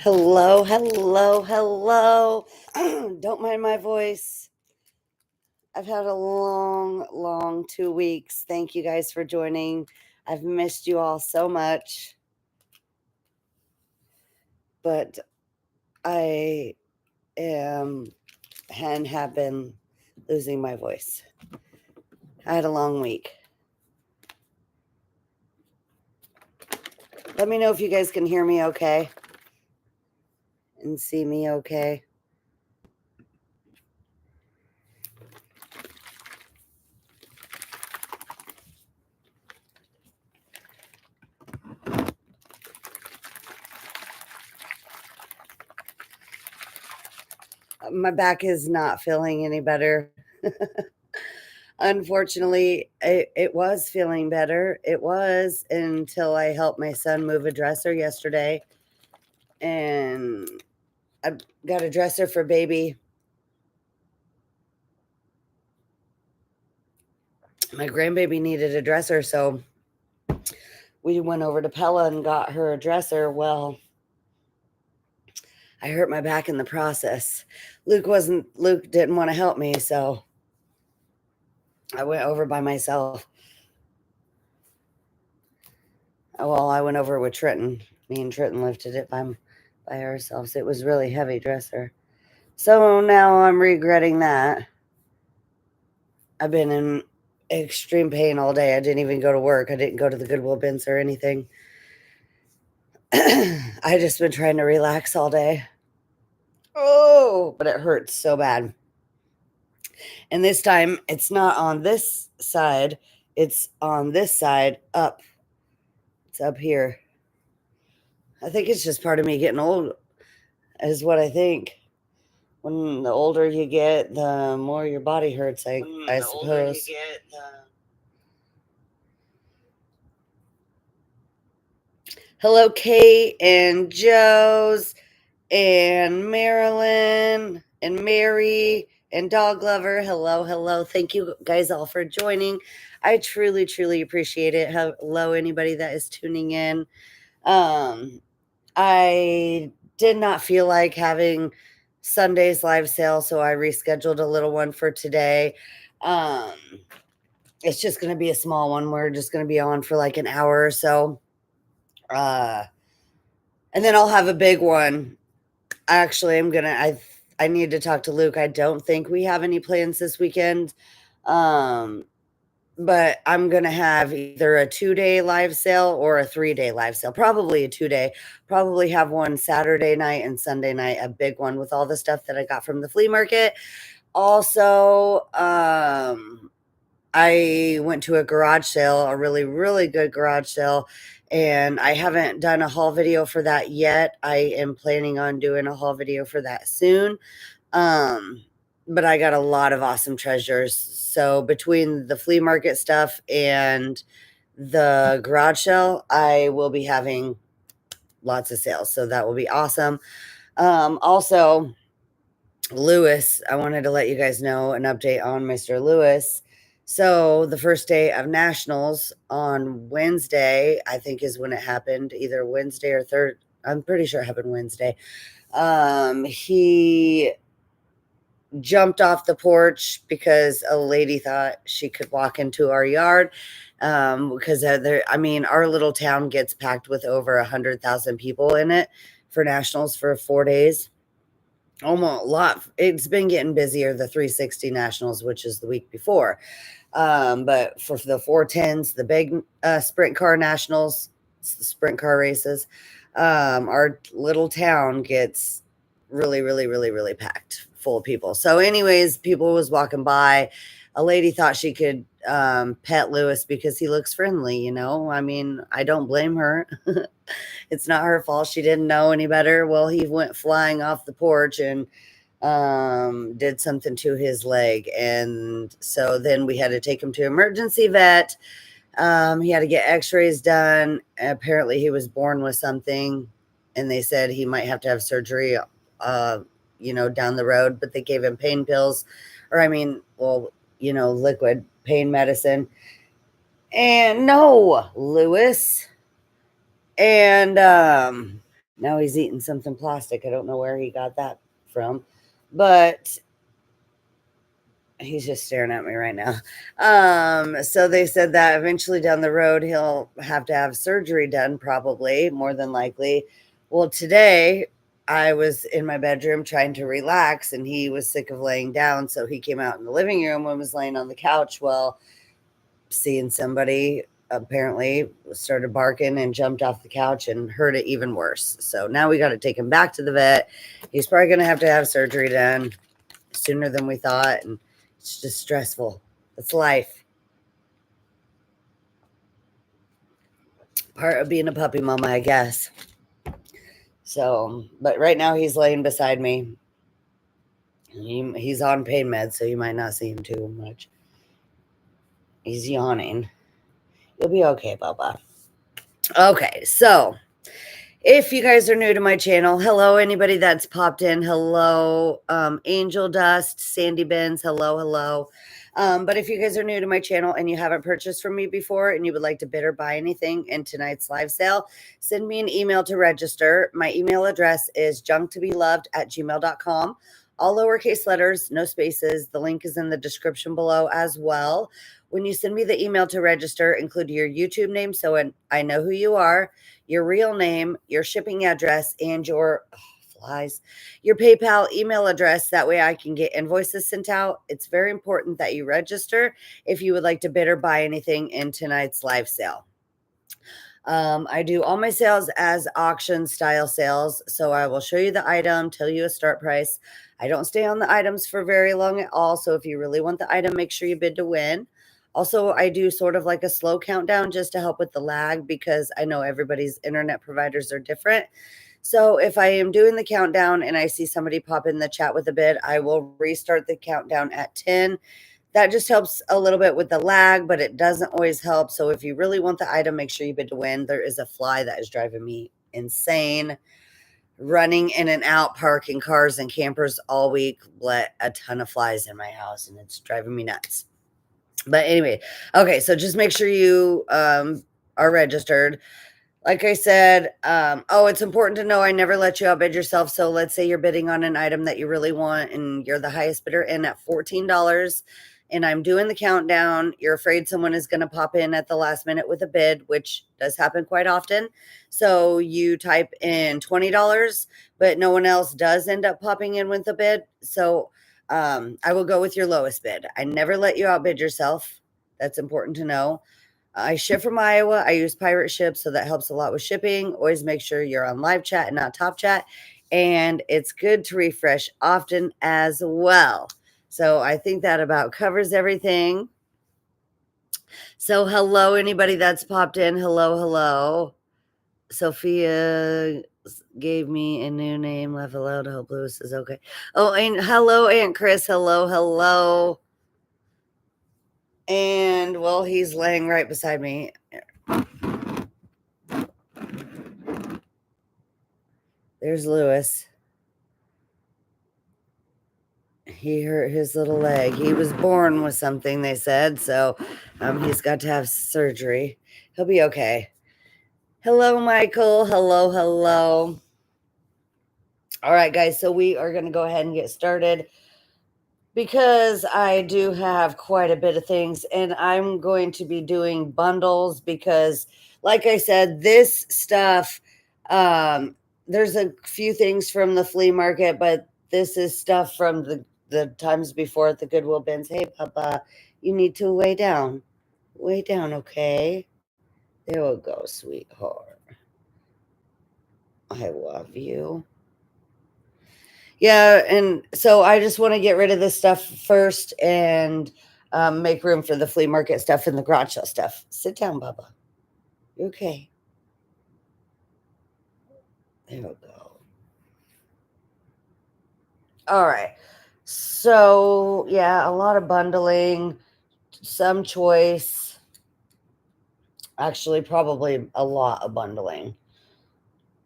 Hello, hello, hello. Don't mind my voice. I've had a long 2 weeks. Thank you guys for joining. I've missed you all so much. But I am and have been losing my voice. I had a long week. Let me know if you guys can hear me okay and see me okay. My back is not feeling any better. Unfortunately, it was feeling better. It was until I helped my son move a dresser yesterday. And I got a dresser for baby. My grandbaby needed a dresser, so we went over to Pella and got her a dresser. Well, I hurt my back in the process. Luke didn't want to help me, so I went over by myself. Well, I went over with Trenton. Me and Trenton lifted it by ourselves. It was really heavy dresser. So now I'm regretting that. I've been in extreme pain all day. I didn't even go to work. I didn't go to the Goodwill bins or anything. I just been trying to relax all day. Oh, but it hurts so bad. And this time it's not on this side. It's on this side up. It's up here. I think it's just part of me getting old is what I think. When the older you get, the more your body hurts, I suppose. Hello, Kate and Joe's and Marilyn and Mary and Dog Lover. Hello, hello. Thank you guys all for joining. I truly appreciate it. Hello, anybody that is tuning in. I did not feel like having Sunday's live sale, so I rescheduled a little one for today. It's just going to be a small one. We're just going to be on for like an hour or so. And then I'll have a big one. Actually, I need to talk to Luke. I don't think we have any plans this weekend. But I'm going to have either a 2-day live sale or a 3-day live sale. Probably a 2-day. Probably have one Saturday night and Sunday night, a big one with all the stuff that I got from the flea market. Also, I went to a garage sale, a really good garage sale, and I haven't done a haul video for that yet. I am planning on doing a haul video for that soon. But I got a lot of awesome treasures. So between the flea market stuff and the garage sale, I will be having lots of sales. So that will be awesome. Also, Lewis, I wanted to let you guys know an update on Mr. Lewis. So the first day of nationals on Wednesday, I think is when it happened, either Wednesday or third. I'm pretty sure it happened Wednesday. He jumped off the porch because a lady thought she could walk into our yard. Because our little town gets packed with over 100,000 people in it for nationals for 4 days. Almost a lot. It's been getting busier, the 360 nationals, which is the week before. But for the 410s, the big sprint car nationals, sprint car races, our little town gets really packed full of people. So anyways, people was walking by. A lady thought she could pet Lewis because he looks friendly, you know. I mean, I don't blame her. It's not her fault. She didn't know any better. Well, he went flying off the porch and did something to his leg. And so then we had to take him to emergency vet. He had to get x-rays done. Apparently he was born with something, and they said he might have to have surgery, down the road, but they gave him pain pills, liquid pain medicine. And no, Lewis. And Now he's eating something plastic. I don't know where he got that from, but he's just staring at me right now. So they said that eventually down the road he'll have to have surgery done, probably, more than likely. Well, today I was in my bedroom trying to relax, and he was sick of laying down, so he came out in the living room and was laying on the couch. Well, seeing somebody apparently started barking and jumped off the couch and hurt it even worse. So now we got to take him back to the vet. He's probably going to have surgery done sooner than we thought, and it's just stressful. It's life. Part of being a puppy mama, I guess. So, but right now he's laying beside me. He's on pain meds, so you might not see him too much. He's yawning. You'll be okay, Bubba. Okay, so if you guys are new to my channel, hello, anybody that's popped in, hello, Angel Dust, Sandy Benz, hello. But if you guys are new to my channel and you haven't purchased from me before and you would like to bid or buy anything in tonight's live sale, send me an email to register. My email address is junktobeloved@gmail.com. All lowercase letters, no spaces. The link is in the description below as well. When you send me the email to register, include your YouTube name so I know who you are, your real name, your shipping address, and your your PayPal email address. That way I can get invoices sent out. It's very important that you register if you would like to bid or buy anything in tonight's live sale. I do all my sales as auction style sales. So I will show you the item, tell you a start price. I don't stay on the items for very long at all. So if you really want the item, make sure you bid to win. Also, I do sort of like a slow countdown just to help with the lag, because I know everybody's internet providers are different. So if I am doing the countdown and I see somebody pop in the chat with a bid, I will restart the countdown at 10. That just helps a little bit with the lag, but it doesn't always help. So if you really want the item, make sure you bid to win. There is a fly that is driving me insane, running in and out, parking cars and campers all week. Let a ton of flies in my house, and it's driving me nuts. But anyway, okay, so just make sure you are registered. Like I said, it's important to know I never let you outbid yourself. So let's say you're bidding on an item that you really want and you're the highest bidder in at $14, and I'm doing the countdown. You're afraid someone is going to pop in at the last minute with a bid, which does happen quite often. So you type in $20, but no one else does end up popping in with a bid. So I will go with your lowest bid. I never let you outbid yourself. That's important to know. I ship from Iowa. I use pirate ship, so that helps a lot with shipping. Always make sure you're on live chat and not top chat. And it's good to refresh often as well. So I think that about covers everything. So hello, anybody that's popped in. Hello. Sophia gave me a new name. Laugh aloud. Hope Lewis is okay. Oh, and hello, Aunt Chris. Hello. And well, he's laying right beside me. There's Lewis. He hurt his little leg. He was born with something, they said. So he's got to have surgery. He'll be okay. Hello, Michael. Hello. All right, guys. So we are going to go ahead and get started, because I do have quite a bit of things, and I'm going to be doing bundles because, like I said, this stuff, there's a few things from the flea market, but this is stuff from the times before at the Goodwill bins. Hey, Papa, you need to lay down. Lay down, okay? There we go, sweetheart. I love you. Yeah, and so I just want to get rid of this stuff first and make room for the flea market stuff and the garage sale stuff. Sit down, Bubba. You okay? There we go. All right. So, yeah, a lot of bundling, some choice. Actually, probably a lot of bundling.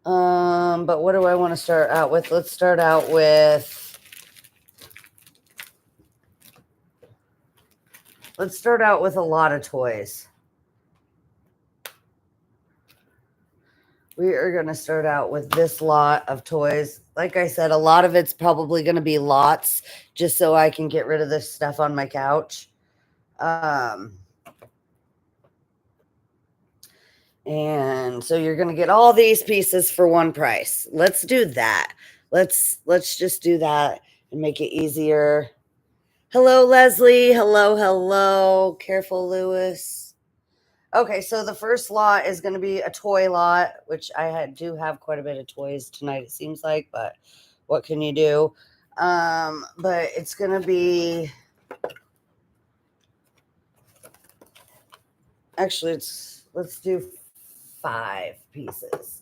But what do I want to start out with? Let's start out with a lot of toys. we are going to start out with this lot of toys. Like I said, a lot of it's probably going to be lots just so I can get rid of this stuff on my couch. And so you're going to get all these pieces for one price. Let's do that. Let's just do that and make it easier. Hello, Leslie. Hello, hello. Careful, Lewis. Okay, so the first lot is going to be a toy lot, which do have quite a bit of toys tonight, it seems like, but what can you do? But it's going to be, actually, let's do 5 pieces.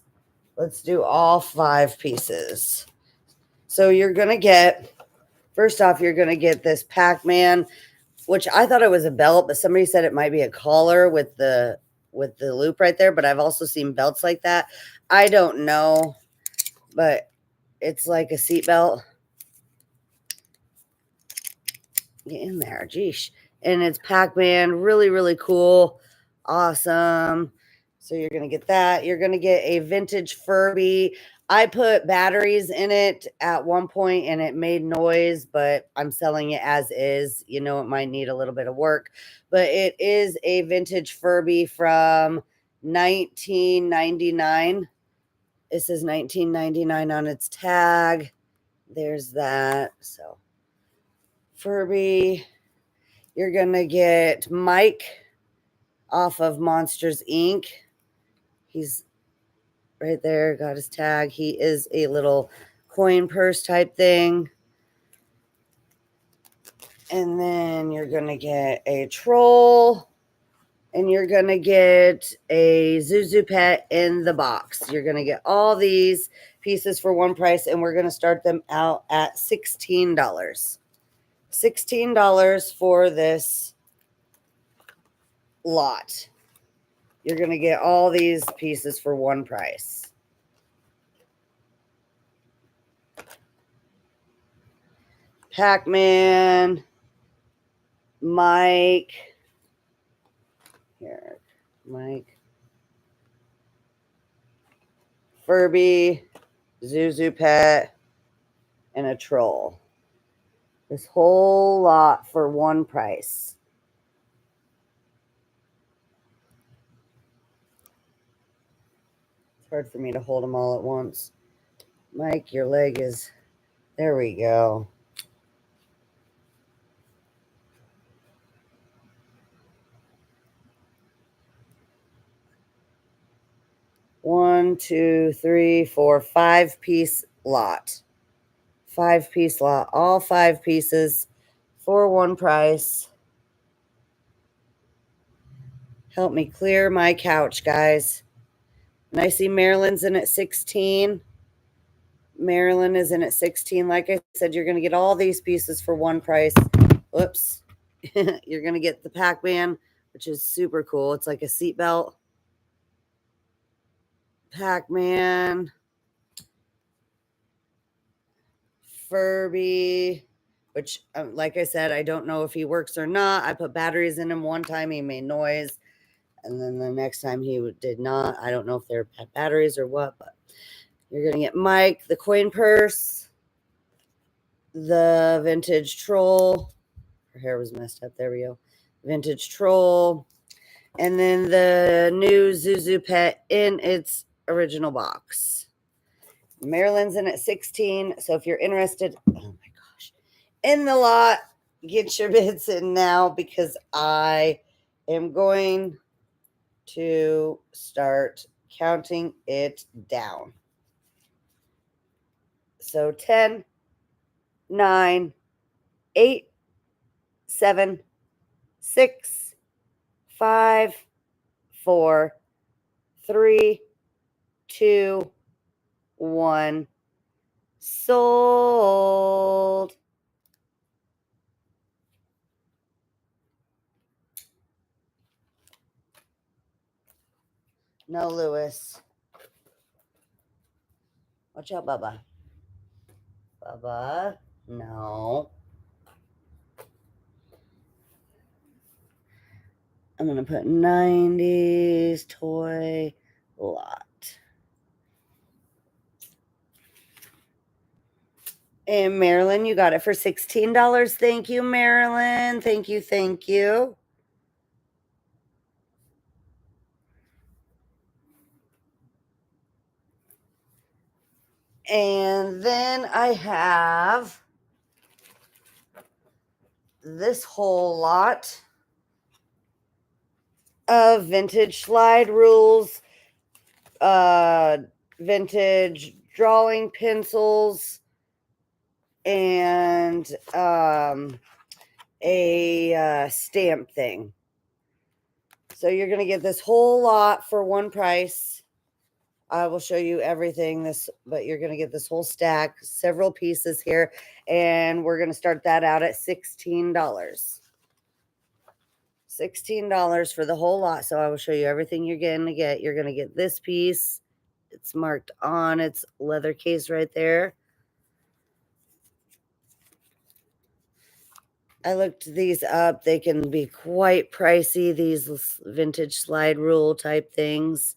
Let's do all 5 pieces. So you're going to get, first off, you're going to get this Pac-Man, which I thought it was a belt, but somebody said it might be a collar with the loop right there, but I've also seen belts like that. I don't know, but it's like a seat belt. Get in there, geesh. And it's Pac-Man, really, really cool. Awesome. So you're going to get that. You're going to get a vintage Furby. I put batteries in it at one point and it made noise, but I'm selling it as is. You know, it might need a little bit of work, but it is a vintage Furby from 1999. It says 1999 on its tag. There's that. So Furby. You're going to get Mike off of Monsters, Inc. He's right there, got his tag. He is a little coin purse type thing. And then you're going to get a troll. And you're going to get a Zuzu pet in the box. You're going to get all these pieces for one price. And we're going to start them out at $16. $16 for this lot. You're going to get all these pieces for one price. Pac-Man, Mike, here, Mike, Furby, Zuzu pet, and a troll. This whole lot for one price. It's hard for me to hold them all at once. Mike, your leg is, there we go. One, two, three, four, 5-piece lot. 5-piece lot. All 5 pieces for one price. Help me clear my couch, guys. And I see Marilyn's in at 16. Marilyn is in at 16. Like I said, you're going to get all these pieces for one price. Whoops. You're going to get the Pac-Man, which is super cool. It's like a seatbelt. Pac-Man. Furby, which, like I said, I don't know if he works or not. I put batteries in him one time. He made noise. And then the next time he did not. I don't know if they're batteries or what, but you're going to get Mike, the coin purse, the vintage troll. Her hair was messed up. There we go. Vintage troll. And then the new Zuzu pet in its original box. Maryland's in at 16. So if you're interested, oh my gosh, in the lot, get your bids in now because I am going to start counting it down. So 10, 9, 8, 7, 6, 5, 4, 3, 2, 1. Sold. No, Lewis. Watch out, Bubba. Bubba. No. I'm going to put 90s toy lot. And Marilyn, you got it for $16. Thank you, Marilyn. Thank you. Thank you. And then I have this whole lot of vintage slide rules, vintage drawing pencils, and a stamp thing. So you're going to get this whole lot for one price. I will show you everything but you're going to get this whole stack, several pieces here, and we're going to start that out at $16. $16 for the whole lot. So I will show you everything you're going to get. You're going to get this piece. It's marked on its leather case right there. I looked these up. They can be quite pricey, these vintage slide rule type things.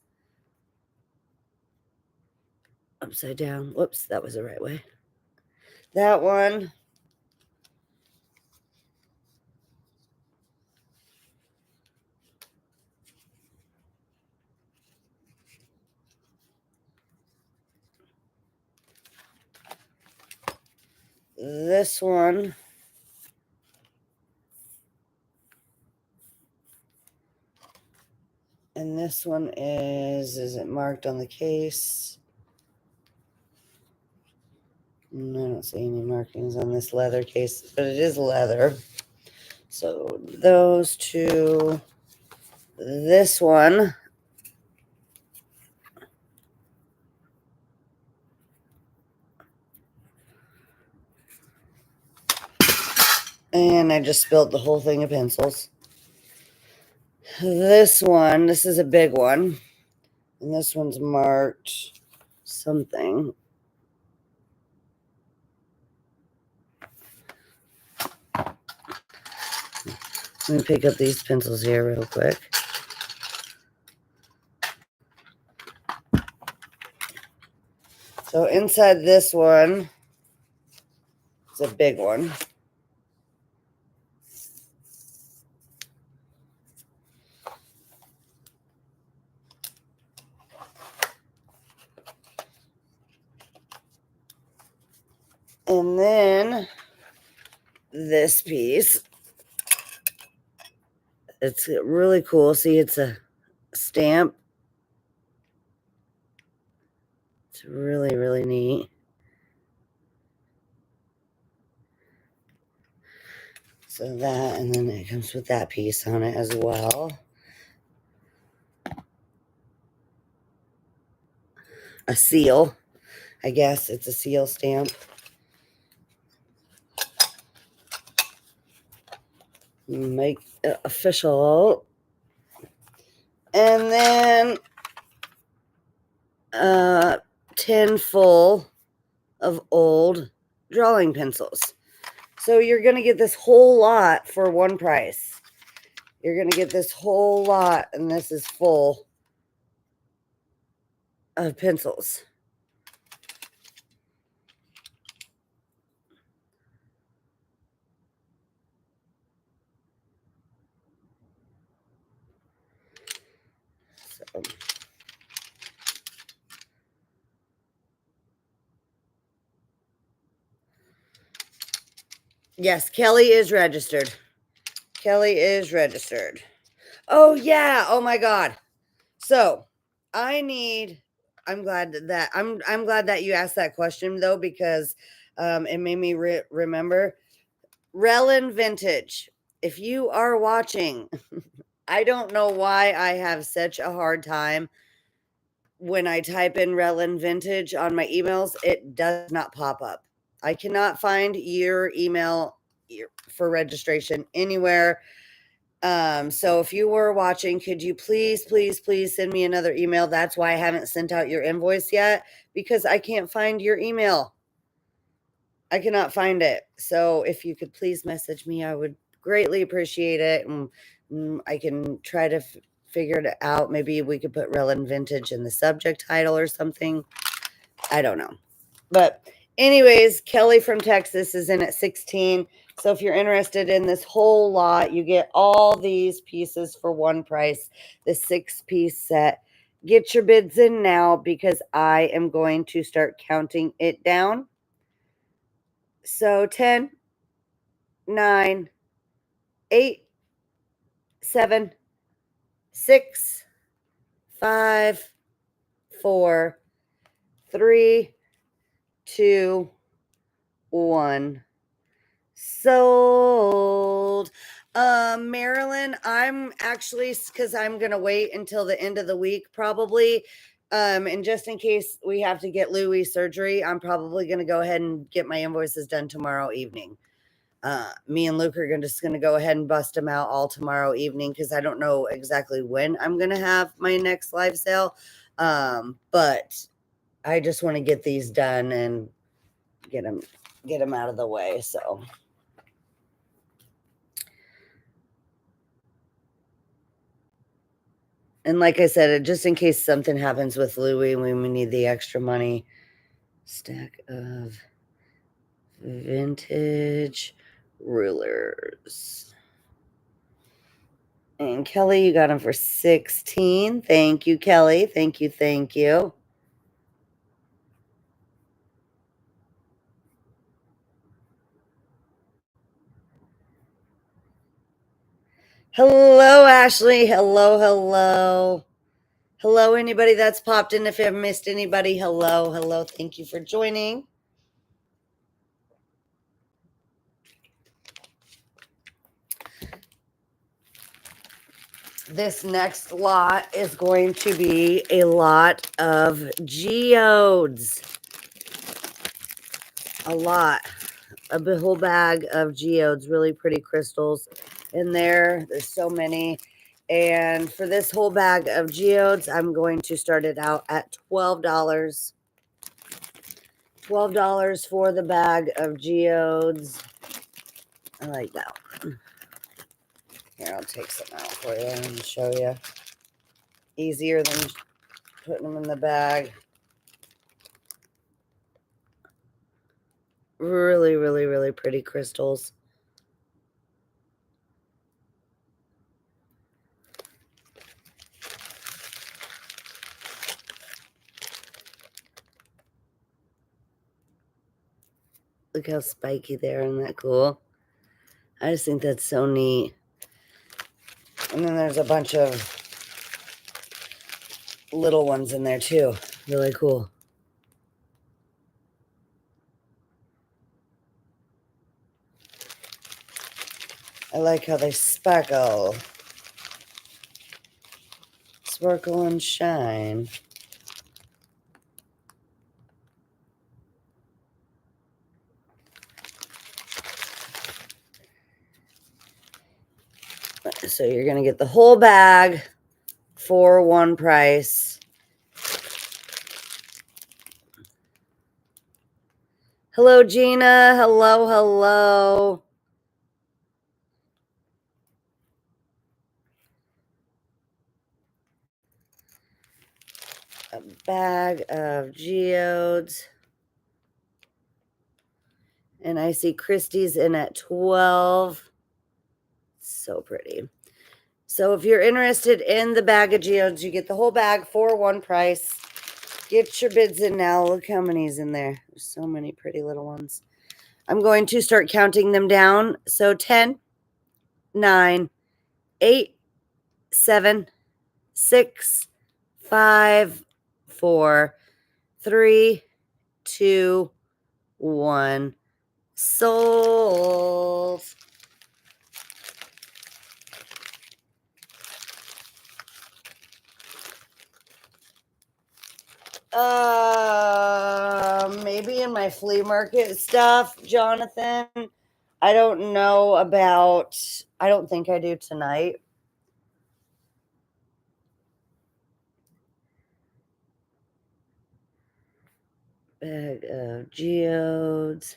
Upside down. Whoops, that was the right way. That one. This one. And this one is it marked on the case? No, I don't see any markings on this leather case, but it is leather. So those two, this one, and I just spilled the whole thing of pencils. This one, this is a big one, and this one's marked something. Let me pick up these pencils here real quick. So inside this one, it's a big one. And then this piece, it's really cool. See, it's a stamp. It's really, really neat. So that, and then it comes with that piece on it as well. A seal. I guess it's a seal stamp. Make it official. And then a tin full of old drawing pencils. So you're going to get this whole lot for one price. You're going to get this whole lot, and this is full of pencils. So. Yes, Kelly is registered. Kelly is registered. Oh, yeah. Oh, my God. So I'm glad that you asked that question, though, because it made me remember Relin Vintage. If you are watching, I don't know why I have such a hard time when I type in Relin Vintage on my emails. It does not pop up. I cannot find your email for registration anywhere. So if you were watching, could you please send me another email? That's why I haven't sent out your invoice yet, because I can't find your email. I cannot find it. So if you could please message me, I would greatly appreciate it. And I can try to figure it out. Maybe we could put Relin Vintage in the subject title or something. I don't know. But Anyways, Kelly from Texas is in at 16. So if you're interested in this whole lot, you get all these pieces for one price, the 6-piece set. Get your bids in now because I am going to start counting it down. So 10, 9, 8, 7, 6, 5, 4, 3, 2, 1. Sold. Marilyn, I'm actually, because I'm gonna wait until the end of the week probably. And just in case we have to get Louis surgery, I'm probably gonna go ahead and get my invoices done tomorrow evening. Me and Luke are just gonna go ahead and bust them out all tomorrow evening because I don't know exactly when I'm gonna have my next live sale. But I just want to get these done and get them out of the way. So. And like I said, just in case something happens with Louis and we need the extra money. Stack of vintage rulers. And Kelly, you got them for 16. Thank you, Kelly. Thank you. Thank you. Hello, Ashley. Hello, hello. Hello, anybody that's popped in. If I've missed anybody, hello, hello. Thank you for joining. This next lot is going to be a lot of geodes. A lot. A whole bag of geodes, really pretty crystals in there. There's so many. And for this whole bag of geodes, I'm going to start it out at $12. $12 for the bag of geodes. I like that one. Here, I'll take some out for you and show you. Easier than putting them in the bag. Really, really, really pretty crystals. Look how spiky they are. Isn't that cool? I just think that's so neat. And then there's a bunch of little ones in there too. Really cool. I like how they sparkle. Sparkle and shine. So you're going to get the whole bag for one price. Hello, Gina. Hello, hello. A bag of geodes. And I see Christie's in at 12. So pretty. So if you're interested in the bag of geodes, you get the whole bag for one price. Get your bids in now. Look how many's in there. There's so many pretty little ones. I'm going to start counting them down. So 10, 9, 8, 7, 6, 5, 4, 3, 2, 1. Sold. Maybe in my flea market stuff, Jonathan. I don't know about, I don't think I do tonight. Bag of geodes.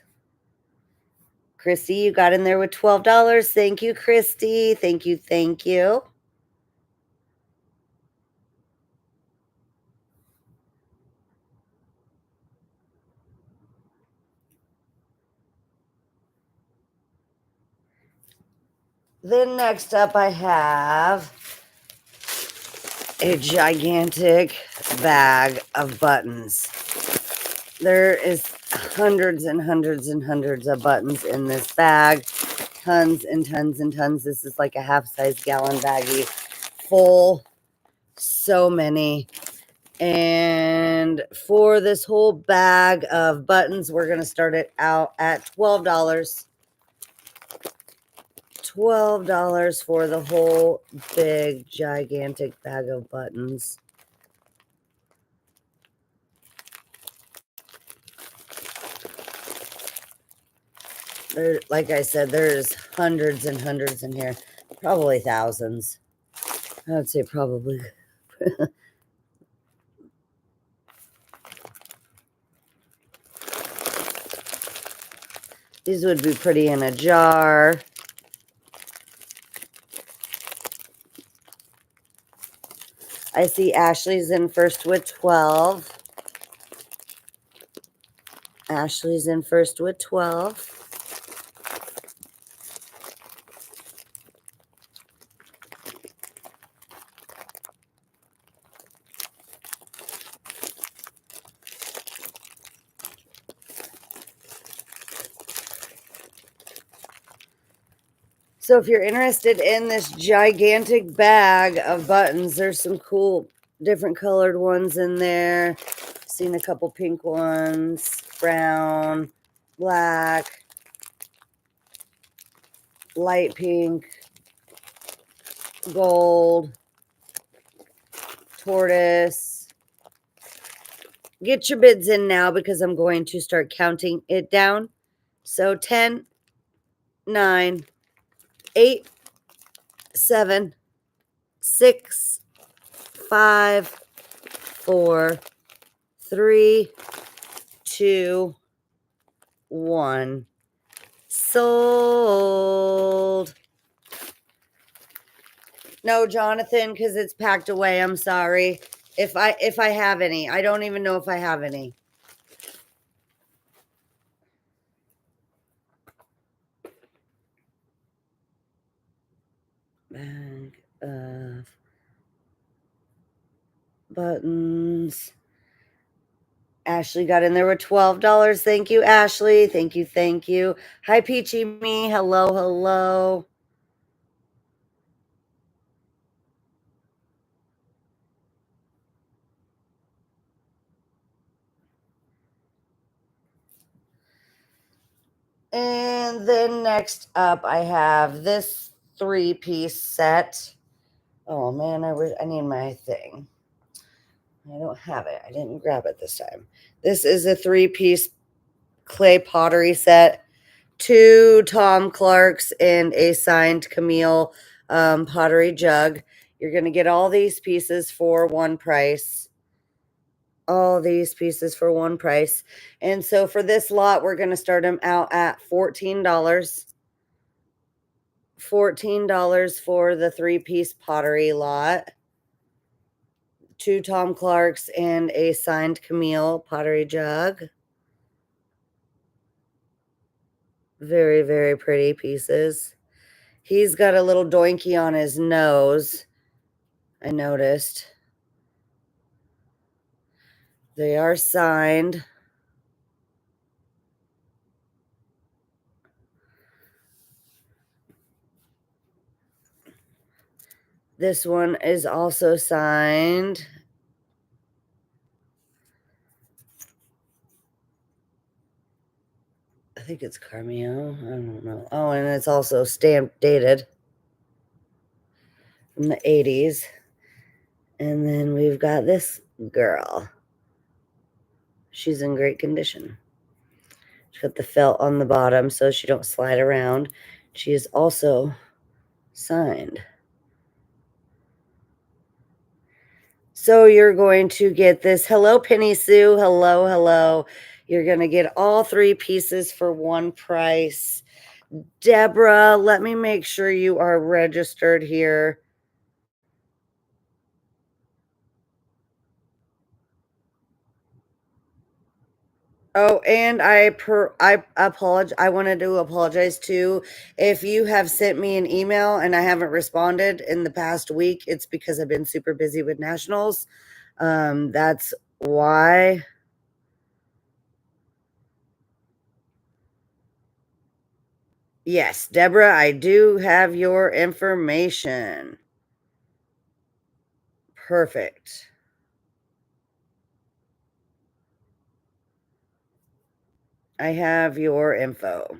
Christy, you got in there with $12. Thank you, Christy. Thank you. Thank you. Then next up I have a gigantic bag of buttons. There is hundreds and hundreds and hundreds of buttons in this bag. Tons and tons and tons. This is like a half-size gallon baggie full. So many. And for this whole bag of buttons, we're going to start it out at $12. $12 for the whole big, gigantic bag of buttons. There, like I said, there's hundreds and hundreds in here. Probably thousands. I would say probably. These would be pretty in a jar. I see Ashley's in first with 12. Ashley's in first with 12. So if you're interested in this gigantic bag of buttons, there's some cool different colored ones in there. Seen a couple pink ones, brown, black, light pink, gold, tortoise. Get your bids in now because I'm going to start counting it down. So 10, 9, 8, 7, 6, 5, 4, 3, 2, 1. Sold. No, Jonathan, because it's packed away. I'm sorry. If I have any. I don't even know if I have any. Bag of buttons. Ashley got in there with $12. Thank you, Ashley. Thank you, thank you. Hi, Peachy Me. Hello, hello. And then next up, I have this 3-piece set. Oh, man, I need my thing. I don't have it. I didn't grab it this time. This is a 3-piece clay pottery set. 2 Tom Clarks and a signed Camille pottery jug. You're going to get all these pieces for one price. All these pieces for one price. And so for this lot, we're going to start them out at $14. $14 for the 3-piece pottery lot. 2 Tom Clarks and a signed Camille pottery jug. Very, very pretty pieces. He's got a little doinky on his nose, I noticed. They are signed. This one is also signed. I think it's Carmio. I don't know. Oh, and it's also stamp dated from the 80s. And then we've got this girl. She's in great condition. She's got the felt on the bottom so she don't slide around. She is also signed. So you're going to get this. Hello, Penny Sue. Hello, hello. You're going to get all 3 pieces for one price. Deborah, let me make sure you are registered here. Oh, and I apologize. I wanted to apologize too. If you have sent me an email and I haven't responded in the past week, it's because I've been super busy with nationals. That's why. Yes, Deborah, I do have your information. Perfect. I have your info.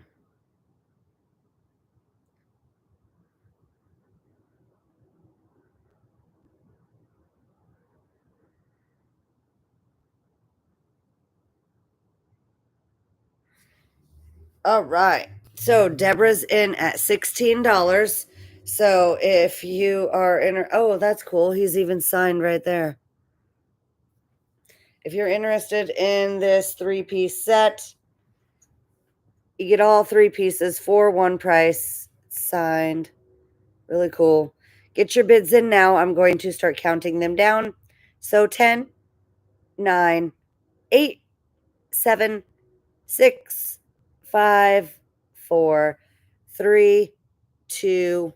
All right. So Deborah's in at $16. So if you are in, oh, that's cool. He's even signed right there. If you're interested in this 3-piece set, you get all 3 pieces for one price, signed. Really cool. Get your bids in now. I'm going to start counting them down. So 10, 9, 8, 7, 6, 5, 4, 3, 2,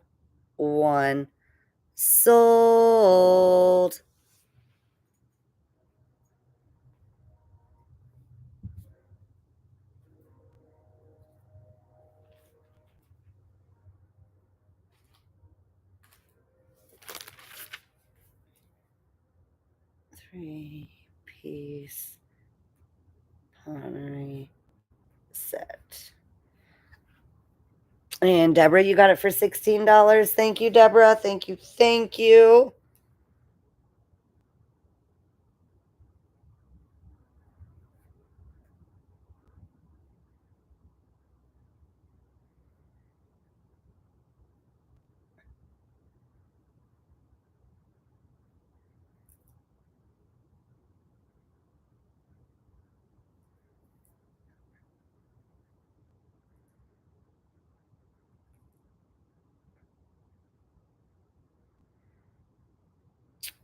1. Sold. Three-piece pottery set. And Deborah, you got it for $16. Thank you, Deborah. Thank you. Thank you.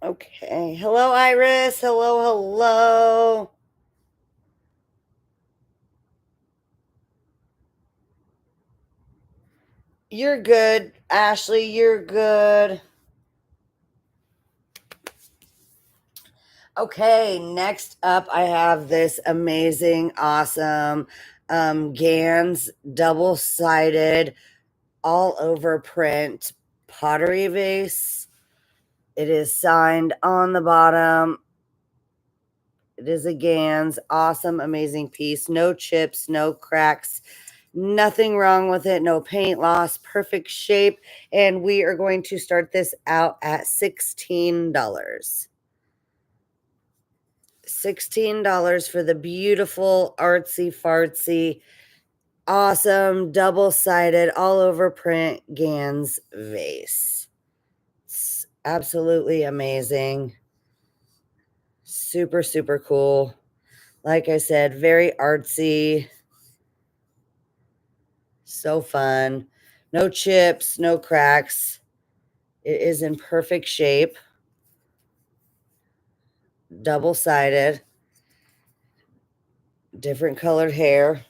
Okay. Hello, Iris. Hello, hello. You're good, Ashley. You're good. Okay, next up, I have this amazing, awesome Gans double sided, all over print pottery vase. It is signed on the bottom. It is a Gans, awesome, amazing piece. No chips, no cracks, nothing wrong with it, no paint loss, perfect shape. And we are going to start this out at $16. $16 for the beautiful, artsy fartsy, awesome, double sided, all over print Gans vase. It's absolutely amazing. Super, super cool. Like I said, very artsy. So fun. No chips, no cracks. It is in perfect shape. Double sided. Different colored hair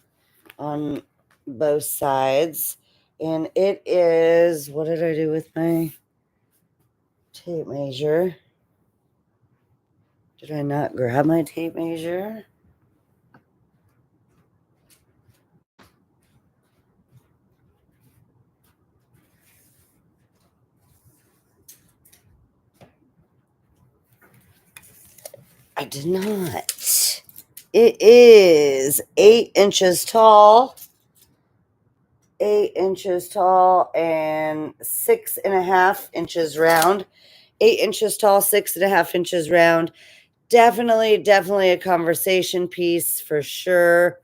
on both sides. And it is, what did I do with my tape measure? Did I not grab my tape measure? I did not. It is 8 inches tall. 8 inches tall and 6.5 inches round. 8 inches tall, 6.5 inches round. Definitely a conversation piece for sure.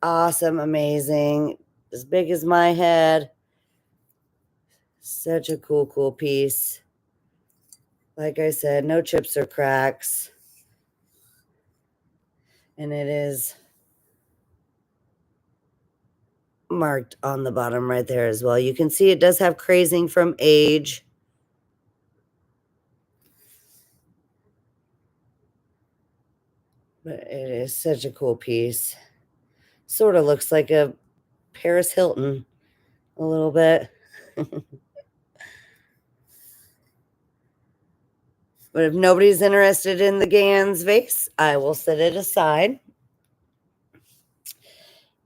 Awesome, amazing. As big as my head. Such a cool piece. Like I said, no chips or cracks. And it is marked on the bottom right there as well. You can see it does have crazing from age. But it is such a cool piece. Sort of looks like a Paris Hilton a little bit. But if nobody's interested in the Gans vase, I will set it aside.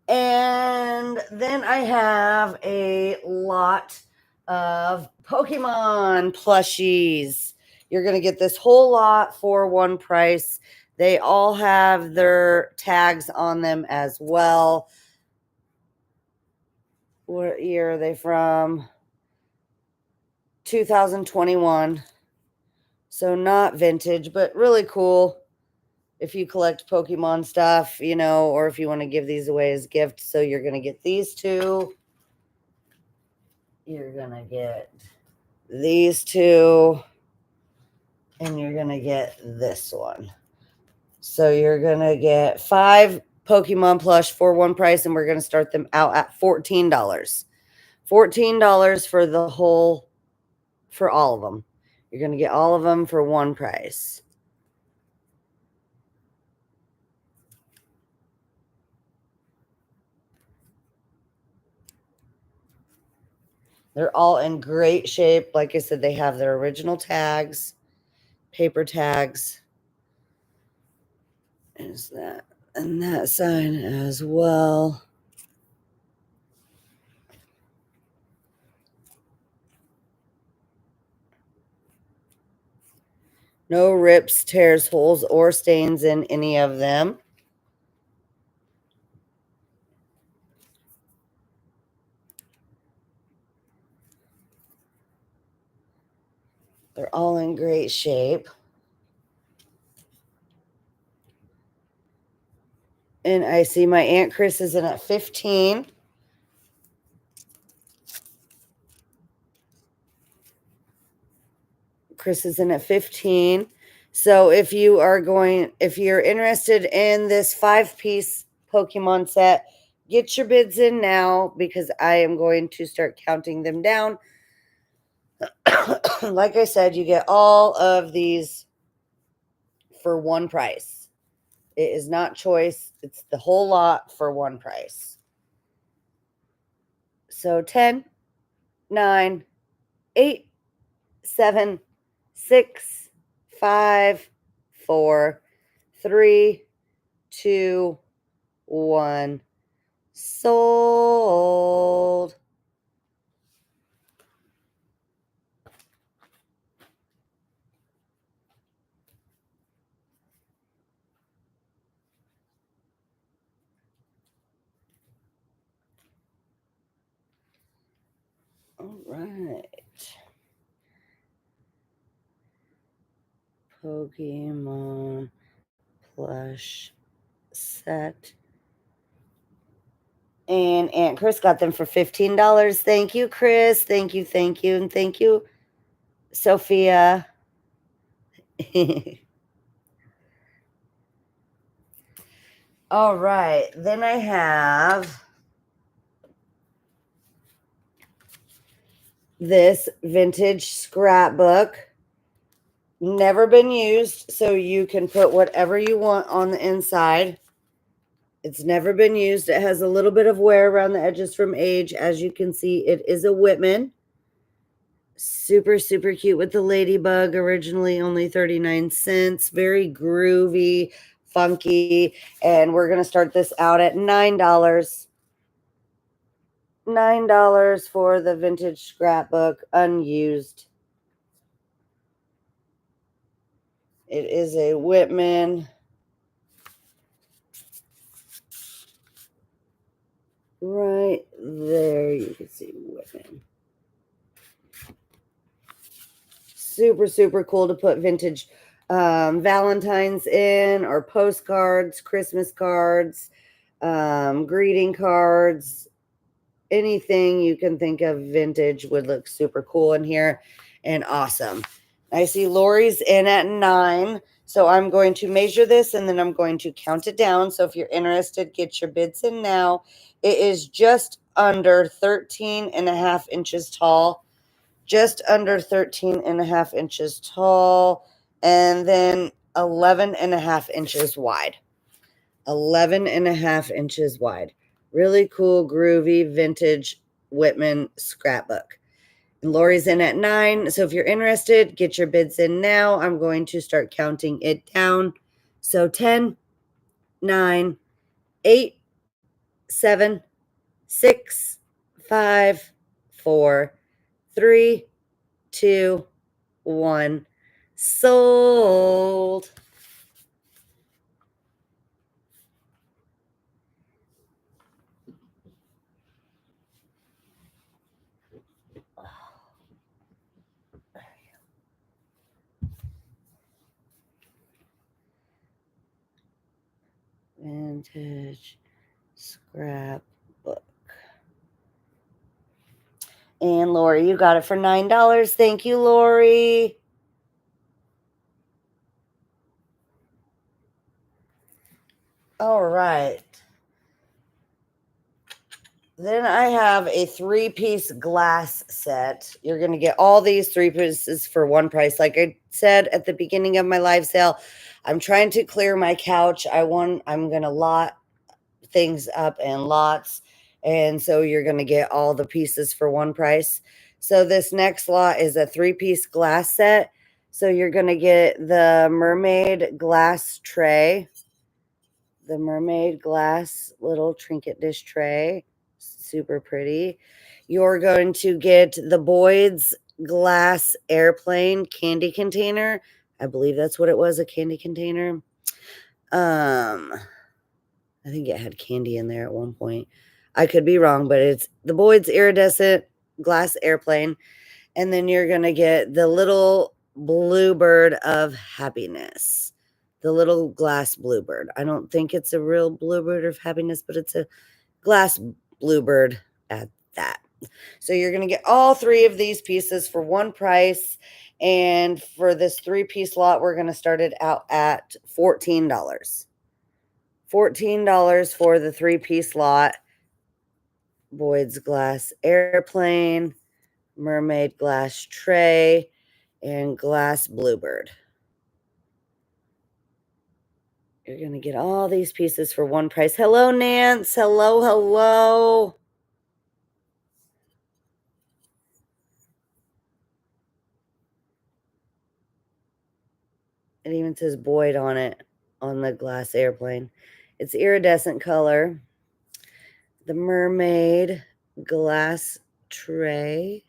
And then I have a lot of Pokemon plushies. You're going to get this whole lot for one price. They all have their tags on them as well. What year are they from? 2021. So not vintage, but really cool if you collect Pokemon stuff, you know, or if you want to give these away as gifts. So you're going to get these two. You're going to get these two. And you're going to get this one. So you're going to get 5 Pokemon plush for one price. And we're going to start them out at $14. $14 for the whole, for all of them. You're going to get all of them for one price. They're all in great shape. Like I said, they have their original tags, paper tags. Is that and that sign as well. No rips, tears, holes, or stains in any of them. They're all in great shape. And I see my Aunt Chris is in at 15. Chris is in at 15. So if you're interested in this 5-piece Pokemon set, get your bids in now because I am going to start counting them down. Like I said, you get all of these for one price. It is not choice. It's the whole lot for one price. So 10, 9, 8, 7, 6, 5, 4, 3, 2, 1. Sold. All right. Pokemon plush set. And Aunt Chris got them for $15. Thank you, Chris. Thank you, and thank you, Sophia. All right. Then I have this vintage scrapbook. Never been used, so you can put whatever you want on the inside. It's never been used. It has a little bit of wear around the edges from age. As you can see, it is a Whitman. Super, super cute with the ladybug. Originally only 39 cents. Very groovy, funky. And we're going to start this out at $9. $9 for the vintage scrapbook, unused. It is a Whitman. Right there, you can see Whitman. Super, super cool to put vintage Valentine's in, or postcards, Christmas cards, greeting cards. Anything you can think of vintage would look super cool in here and awesome. I see Lori's in at 9. So I'm going to measure this and then I'm going to count it down. So if you're interested, get your bids in now. It is just under 13 and a half inches tall. Just under 13 and a half inches tall. And then 11 and a half inches wide. 11.5 inches wide. Really cool, groovy, vintage Whitman scrapbook. And Lori's in at 9. So if you're interested, get your bids in now. I'm going to start counting it down. So 10, 9, 8, 7, 6, 5, 4, 3, 2, 1. Sold. Vintage scrapbook. And Lori, you got it for $9. Thank you, Lori. All right. Then I have a 3-piece glass set. You're going to get all these 3 pieces for one price. Like I said at the beginning of my live sale, I'm trying to clear my couch. I'm going to lot things up in lots. And so you're going to get all the pieces for one price. So this next lot is a 3-piece glass set. So you're going to get the mermaid glass tray, the mermaid glass little trinket dish tray. Super pretty. You're going to get the Boyd's glass airplane candy container. I believe that's what it was, a candy container. I think it had candy in there at one point. I could be wrong, but it's the Boyd's iridescent glass airplane. And then you're going to get the little bluebird of happiness. The little glass bluebird. I don't think it's a real bluebird of happiness, but it's a glass bluebird at that. So you're going to get all 3 of these pieces for one price. And for this 3-piece lot, we're going to start it out at $14. $14 for the 3-piece lot. Boyd's glass airplane, mermaid glass tray, and glass bluebird. You're going to get all these pieces for one price. Hello, Nance. Hello, hello. It even says Boyd on it, on the glass airplane. It's iridescent color. The mermaid glass tray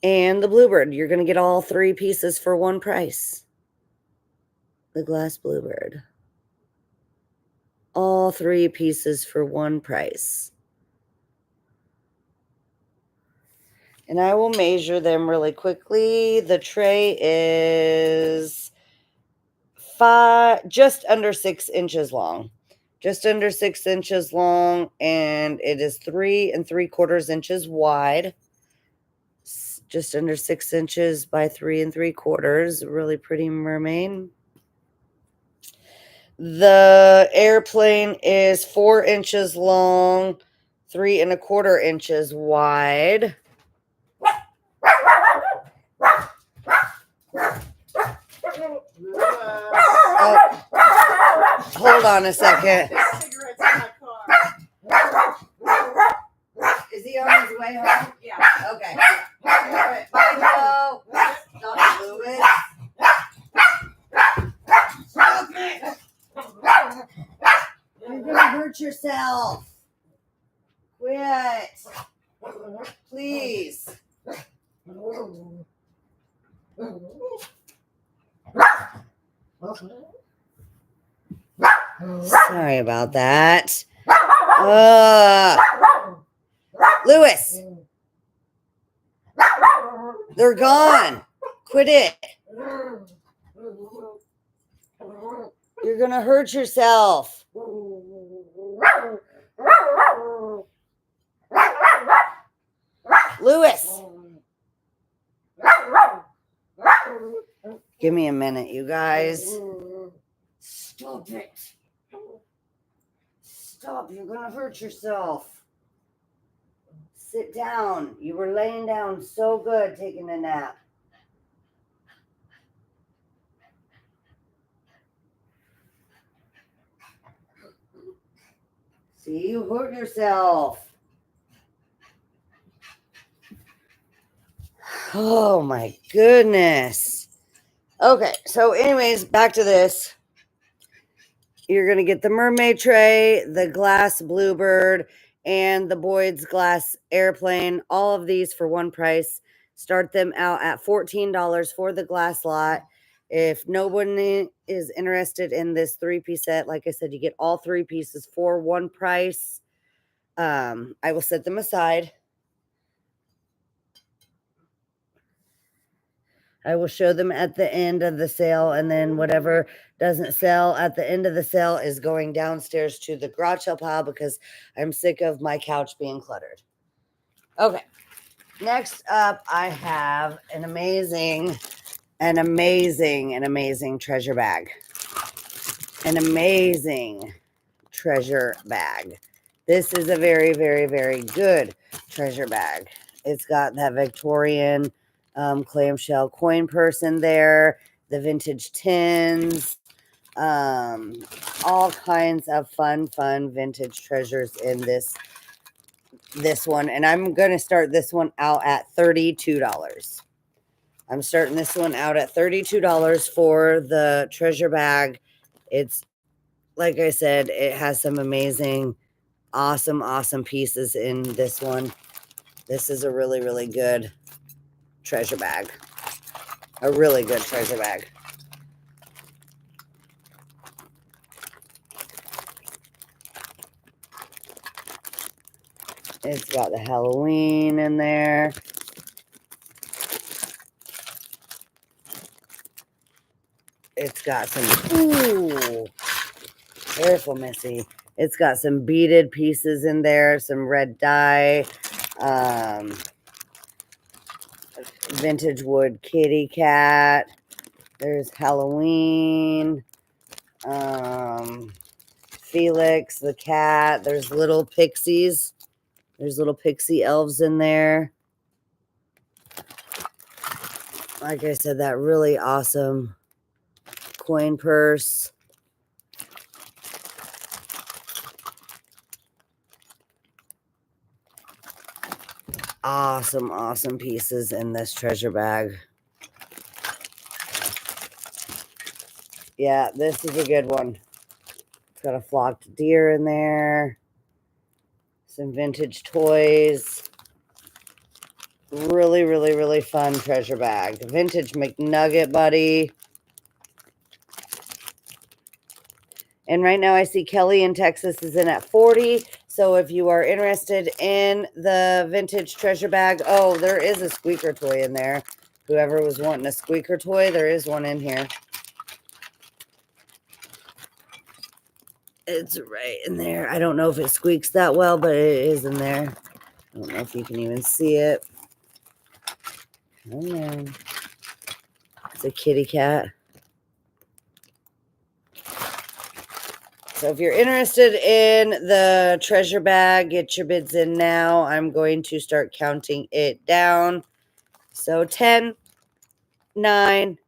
and the bluebird. You're going to get all 3 pieces for one price. The glass bluebird. All 3 pieces for one price. And I will measure them really quickly. The tray is just under 6 inches long. Just under 6 inches long, and it is 3 3/4 inches wide. Just under 6 inches by 3 3/4. Really pretty mermaid. The airplane is 4 inches long, 3 1/4 inches wide. Oh, hold on a second. Is he on his way home? Yeah. Okay. All right. Bye, Joe. Stop, Louis. Stop it. You're going to hurt yourself. Quit. Please. Sorry about that. Lewis. They're gone. Quit it. You're going to hurt yourself. Lewis. Give me a minute, you guys. Stop it. Stop. You're going to hurt yourself. Sit down. You were laying down so good taking a nap. See, you hurt yourself. Oh my goodness. Okay, so anyways, back to this. You're going to get the mermaid tray, the glass bluebird, and the Boyd's glass airplane. All of these for one price. Start them out at $14 for the glass lot. If nobody is interested in this three-piece set, like I said, you get all three pieces for one price. I will set them aside. I will show them at the end of the sale, and then whatever doesn't sell at the end of the sale is going downstairs to the garage sale pile because I'm sick of my couch being cluttered. Okay. Next up, I have an amazing treasure bag. An amazing treasure bag. This is a very, very, very good treasure bag. It's got that Victorian clamshell coin purse in there, the vintage tins, all kinds of fun vintage treasures in this one. And I'm going to start this one out at $32. I'm starting this one out at $32 for the treasure bag. It's, like I said, it has some amazing, awesome pieces in this one. This is a really, really good treasure bag. A really good treasure bag. It's got the Halloween in there. It's got some, ooh, careful, Missy. It's got some beaded pieces in there, some red dye, vintage wood kitty cat. There's Halloween, Felix the cat. There's little pixies. There's little pixie elves in there. Like I said, that really awesome coin purse. Awesome pieces in this treasure bag. Yeah, this is a good one. It's got a flocked deer in there. Some vintage toys. Really fun treasure bag. Vintage McNugget buddy. And right now I see Kelly in Texas is in at 40. So if you are interested in the vintage treasure bag, oh, there is a squeaker toy in there. Whoever was wanting a squeaker toy, there is one in here. It's right in there. I don't know if it squeaks that well, but it is in there. I don't know if you can even see it. Oh, no. It's a kitty cat. So if you're interested in the treasure bag, get your bids in now. I'm going to start counting it down. So 10, 9,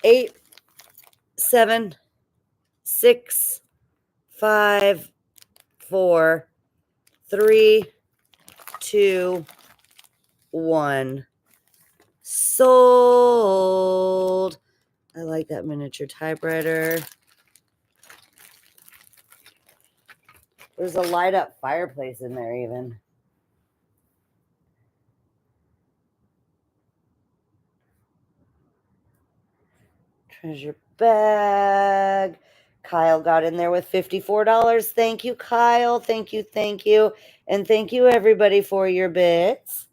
8, 7, 6, 5, 4, 3, 2, 1. Sold. I like that miniature typewriter. There's a light up fireplace in there even. Treasure bag. Kyle got in there with $54. Thank you, Kyle. Thank you. And thank you, everybody, for your bits.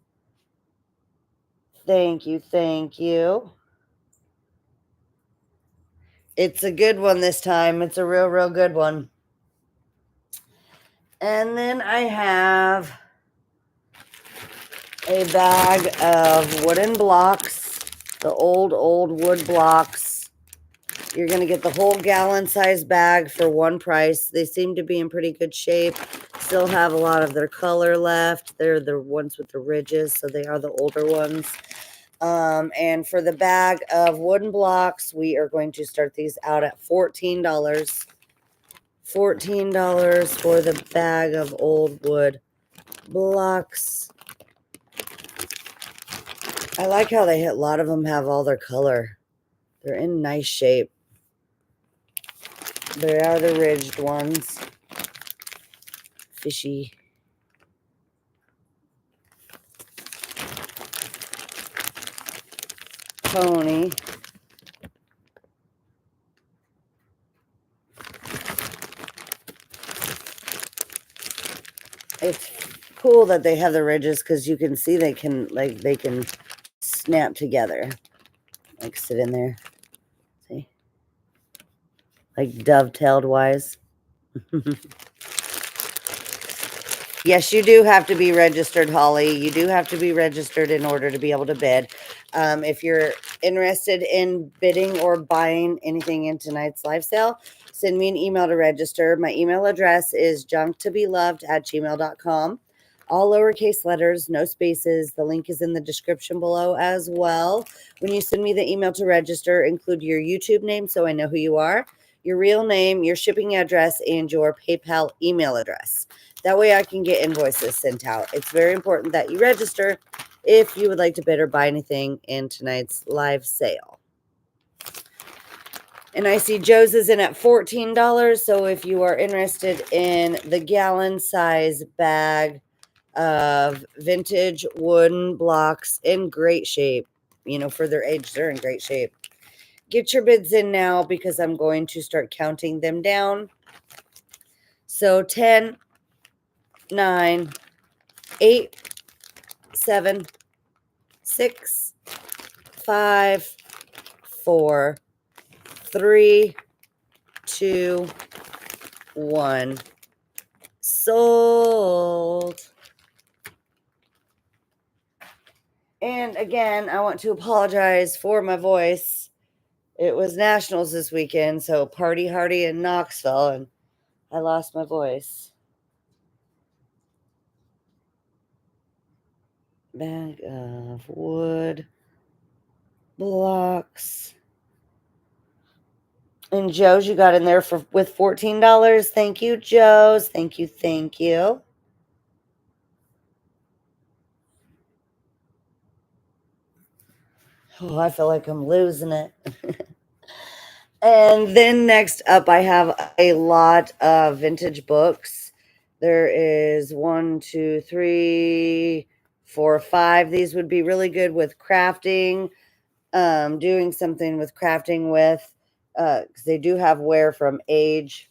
Thank you. It's a good one this time. It's a real good one. And then I have a bag of wooden blocks, the old wood blocks. You're going to get the whole gallon size bag for one price. They seem to be in pretty good shape. Still have a lot of their color left. They're the ones with the ridges, so they are the older ones. And for the bag of wooden blocks, we are going to start these out at $14. $14 for the bag of old wood blocks. I like how a lot of them have all their color. They're in nice shape. They are the ridged ones. Fishy. Pony. It's cool that they have the ridges because you can see they can snap together. Like sit in there. See? Like dovetailed wise. Yes, you do have to be registered, Holly. You do have to be registered in order to be able to bid. If you're interested in bidding or buying anything in tonight's live sale, send me an email to register. My email address is junktobeloved@gmail.com. All lowercase letters, no spaces. The link is in the description below as well. When you send me the email to register, include your YouTube name so I know who you are, your real name, your shipping address, and your PayPal email address. That way I can get invoices sent out. It's very important that you register if you would like to bid or buy anything in tonight's live sale. And I see Joe's is in at $14. So if you are interested in the gallon size bag of vintage wooden blocks in great shape, for their age, they're in great shape. Get your bids in now because I'm going to start counting them down. So 10, 9, 8, 7, 6, 5, 4, 3, 2, 1. Sold. And again, I want to apologize for my voice. It was nationals this weekend, so party hardy in Knoxville, and I lost my voice. Bag of wood blocks. And Joe's, you got in there with $14. Thank you, Joe's. Thank you, thank you. Oh, I feel like I'm losing it. And then next up, I have a lot of vintage books. There is 1, 2, 3, 4, 5. These would be really good with crafting, doing something with crafting with, because they do have wear from age.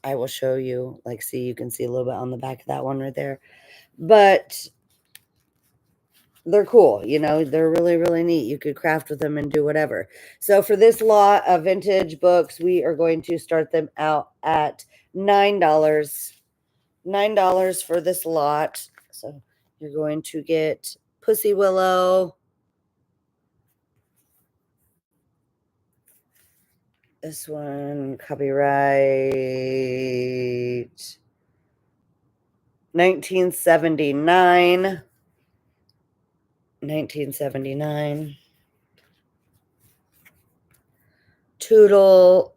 I will show you, you can see a little bit on the back of that one right there. But they're cool, they're really, really neat. You could craft with them and do whatever. So for this lot of vintage books, we are going to start them out at $9. $9 for this lot. So you're going to get Pussy Willow. This one, copyright 1979. 1979. Toodle.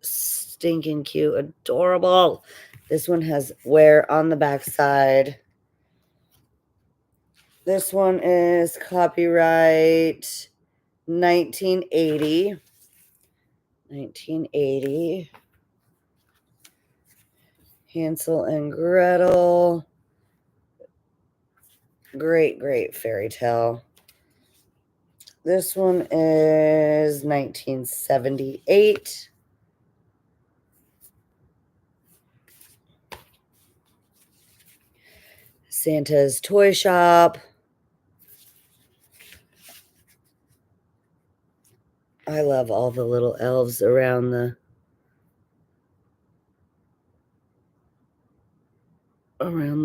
Stinking cute. Adorable. This one has wear on the back side. This one is copyright 1980. 1980. Hansel and Gretel. Great, great fairy tale. This one is 1978. Santa's Toy Shop. I love all the little elves around the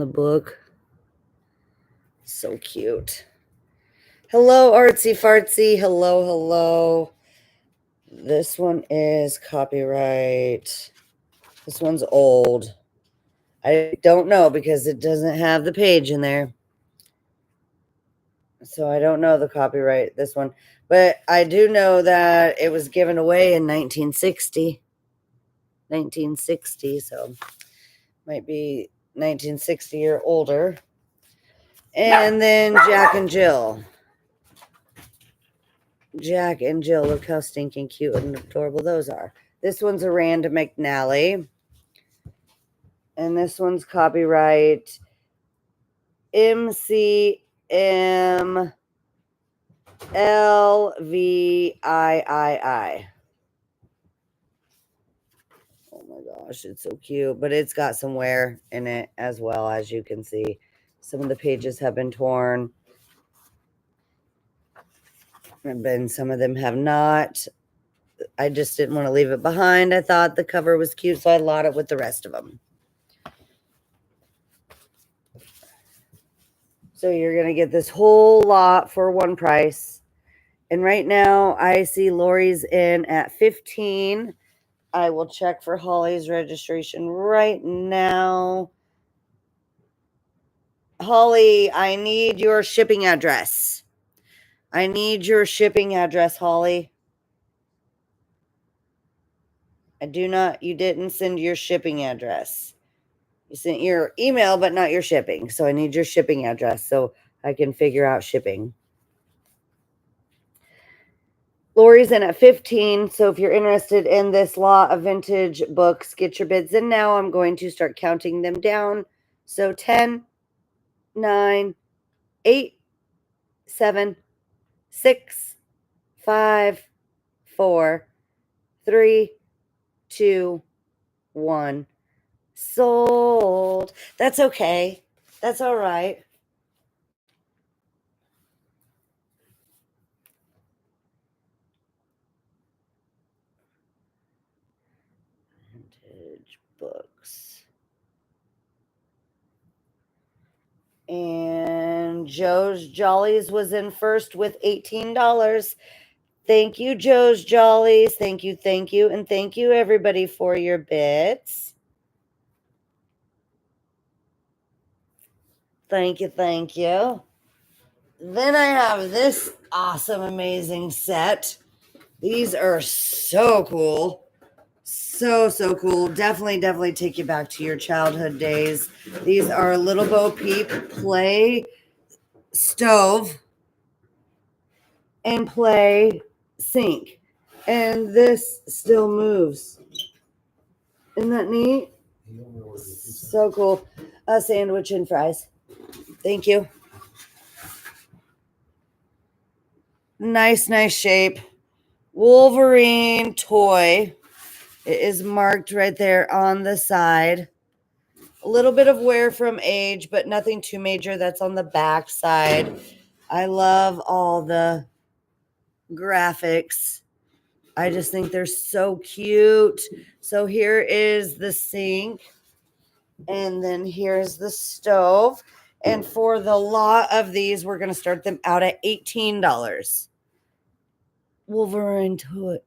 book. So cute. Hello, Artsy Fartsy. Hello, hello. This one is copyright. This one's old. I don't know because it doesn't have the page in there. So I don't know the copyright, this one. But I do know that it was given away in 1960. 1960, so might be 1960 or older. And then Jack and Jill. Jack and Jill, look how stinking cute and adorable those are. This one's a Rand McNally. And this one's copyright MCMLVIII. Oh my gosh, it's so cute. But it's got some wear in it as well, as you can see. Some of the pages have been torn. And some of them have not. I just didn't want to leave it behind. I thought the cover was cute, so I lot it with the rest of them. So you're going to get this whole lot for one price. And right now, I see Lori's in at 15. I will check for Holly's registration right now. Holly, I need your shipping address. I need your shipping address, Holly. You didn't send your shipping address. You sent your email, but not your shipping. So I need your shipping address so I can figure out shipping. Lori's in at 15. So if you're interested in this lot of vintage books, get your bids in now. I'm going to start counting them down. So 10, 9, 8, 7, 6, 5, 4, 3, 2, 1. Sold. That's okay. That's all right. Vintage books. And Joe's Jollies was in first with $18. Thank you, Joe's Jollies. Thank you, and thank you, everybody, for your bits. Thank you, thank you. Then I have this awesome, amazing set. These are so cool. So cool. Definitely take you back to your childhood days. These are Little Bo Peep play stove and play sink. And this still moves. Isn't that neat? So cool. A sandwich and fries. Thank you. Nice shape. Wolverine toy. It is marked right there on the side. A little bit of wear from age, but nothing too major. That's on the back side. I love all the graphics. I just think they're so cute. So here is the sink. And then here's the stove. And for the lot of these, we're going to start them out at $18. Wolverine Toy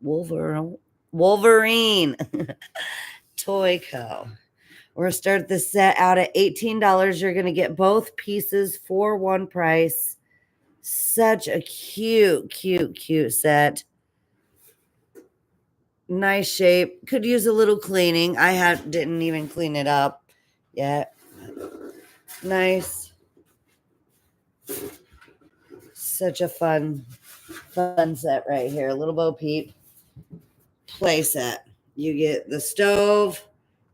Co. We're going to start the set out at $18. You're going to get both pieces for one price. Such a cute set. Nice shape. Could use a little cleaning. Didn't even clean it up yet. Nice. Such a fun set right here. Little Bo Peep play set. You get the stove.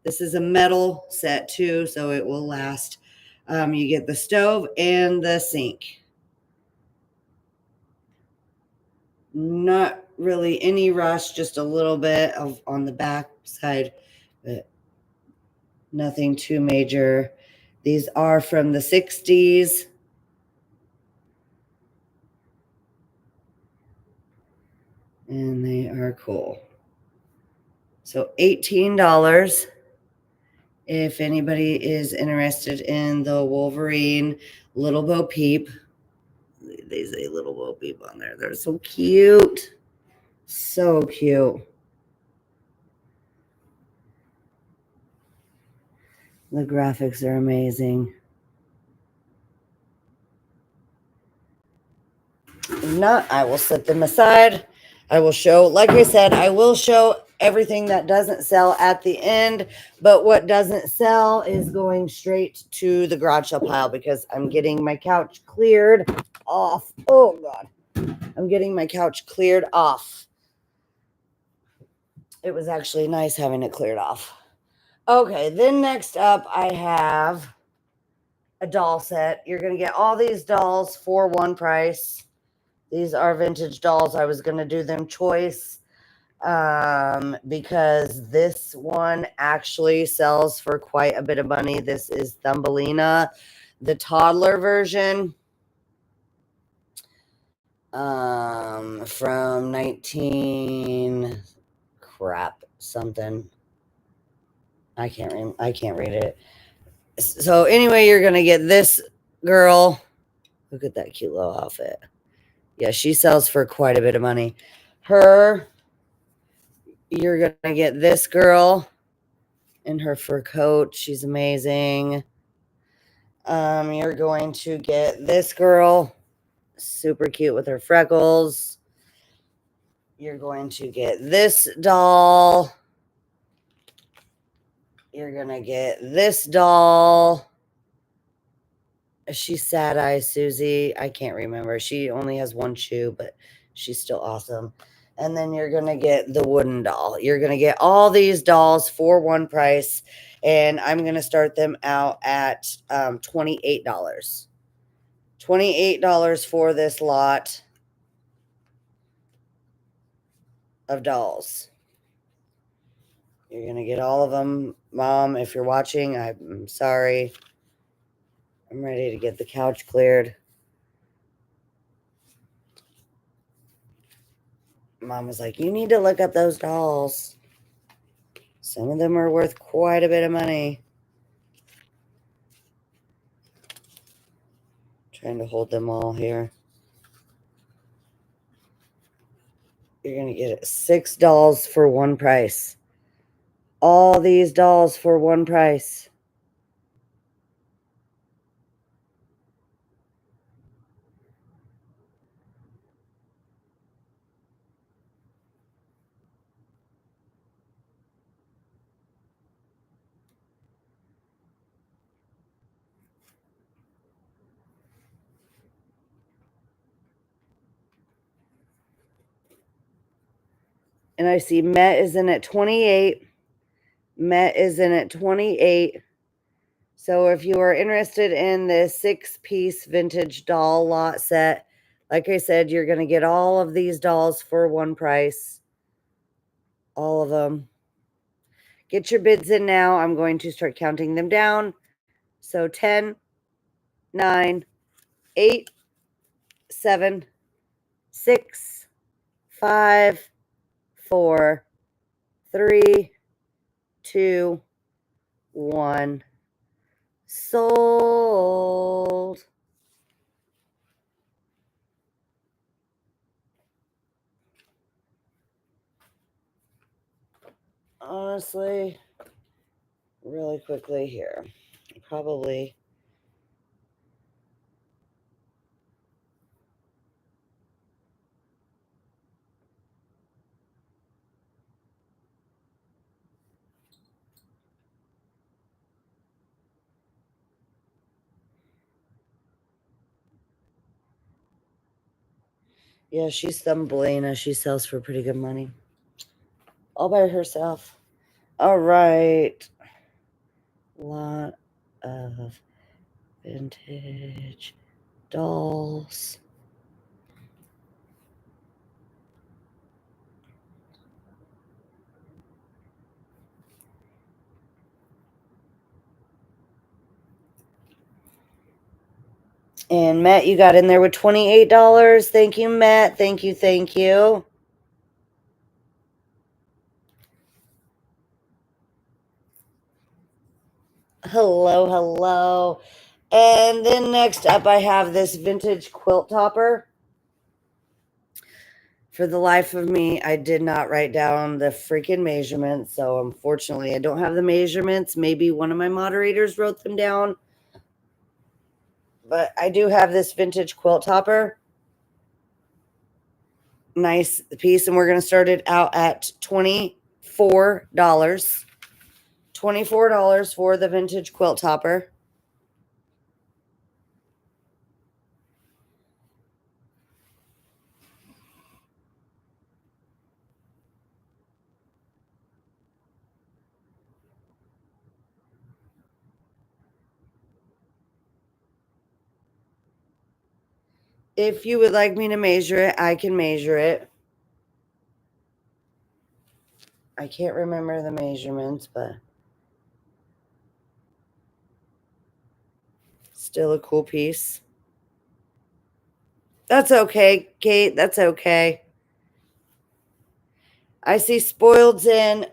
This is a metal set too, so it will last. You get the stove and the sink. Not really any rust, just a little bit on the back side, but nothing too major. These are from the 60s. And they are cool. So $18 if anybody is interested in the Wolverine Little Bo Peep. They say Little Bo Peep on there. They're so cute. So cute. The graphics are amazing. If not, I will set them aside. I will show, like I said, I will show everything that doesn't sell at the end, but what doesn't sell is going straight to the garage sale pile because I'm getting my couch cleared off. Oh God. I'm getting my couch cleared off. It was actually nice having it cleared off. Okay, then next up I have a doll set. You're going to get all these dolls for one price. These are vintage dolls. I was going to do them choice because this one actually sells for quite a bit of money. This is Thumbelina, the toddler version, from 19 crap something. I can't read it. So anyway, you're gonna get this girl. Look at that cute little outfit. Yeah, she sells for quite a bit of money. You're gonna get this girl in her fur coat. She's amazing. You're going to get this girl, super cute with her freckles. You're going to get this doll. You're gonna get this doll. She's Sad Eye Susie. I can't remember. She only has one shoe, but she's still awesome. And then you're going to get the wooden doll. You're going to get all these dolls for one price. And I'm going to start them out at $28. $28 for this lot of dolls. You're going to get all of them. Mom, if you're watching, I'm sorry. I'm ready to get the couch cleared. Mom was like, you need to look up those dolls. Some of them are worth quite a bit of money. Trying to hold them all here. You're going to get 6 dolls for one price. All these dolls for one price. And I see Met is in at 28. Met is in at 28. So if you are interested in this 6-piece vintage doll lot set, like I said, you're going to get all of these dolls for one price. All of them. Get your bids in now. I'm going to start counting them down. So 10, 9, 8, 7, 6, 5, 4, 3, 2, 1. Sold. Honestly, really quickly here. Probably. Yeah, she's Thumbelina. She sells for pretty good money. All by herself. All right. Lot of vintage dolls. And Matt, you got in there with $28. Thank you, Matt. Thank you. Thank you. Hello, hello. And then next up, I have this vintage quilt topper. For the life of me, I did not write down the freaking measurements. So unfortunately, I don't have the measurements. Maybe one of my moderators wrote them down. But I do have this vintage quilt topper. Nice piece. And we're going to start it out at $25. $24 for the vintage quilt topper. If you would like me to measure it, I can measure it. I can't remember the measurements, but still a cool piece. That's okay, Kate. That's okay. I see Spoiled's in.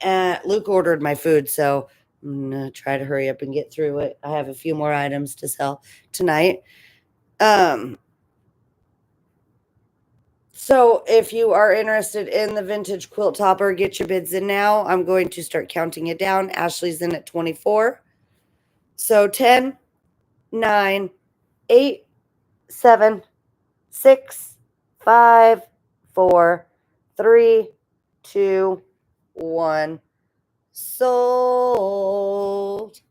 Luke ordered my food, so I'm going to try to hurry up and get through it. I have a few more items to sell tonight. So if you are interested in the vintage quilt topper, get your bids in now. I'm going to start counting it down. Ashley's in at 24. So 10, 9, 8, 7, 6, 5, 4, 3, 2, 1. Sold.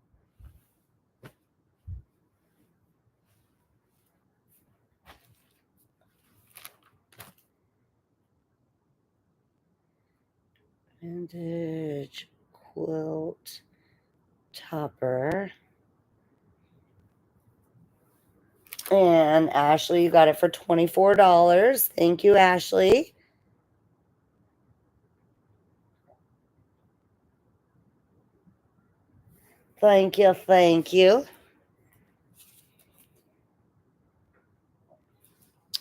Vintage quilt topper. And Ashley, you got it for $24. Thank you, Ashley. Thank you, thank you.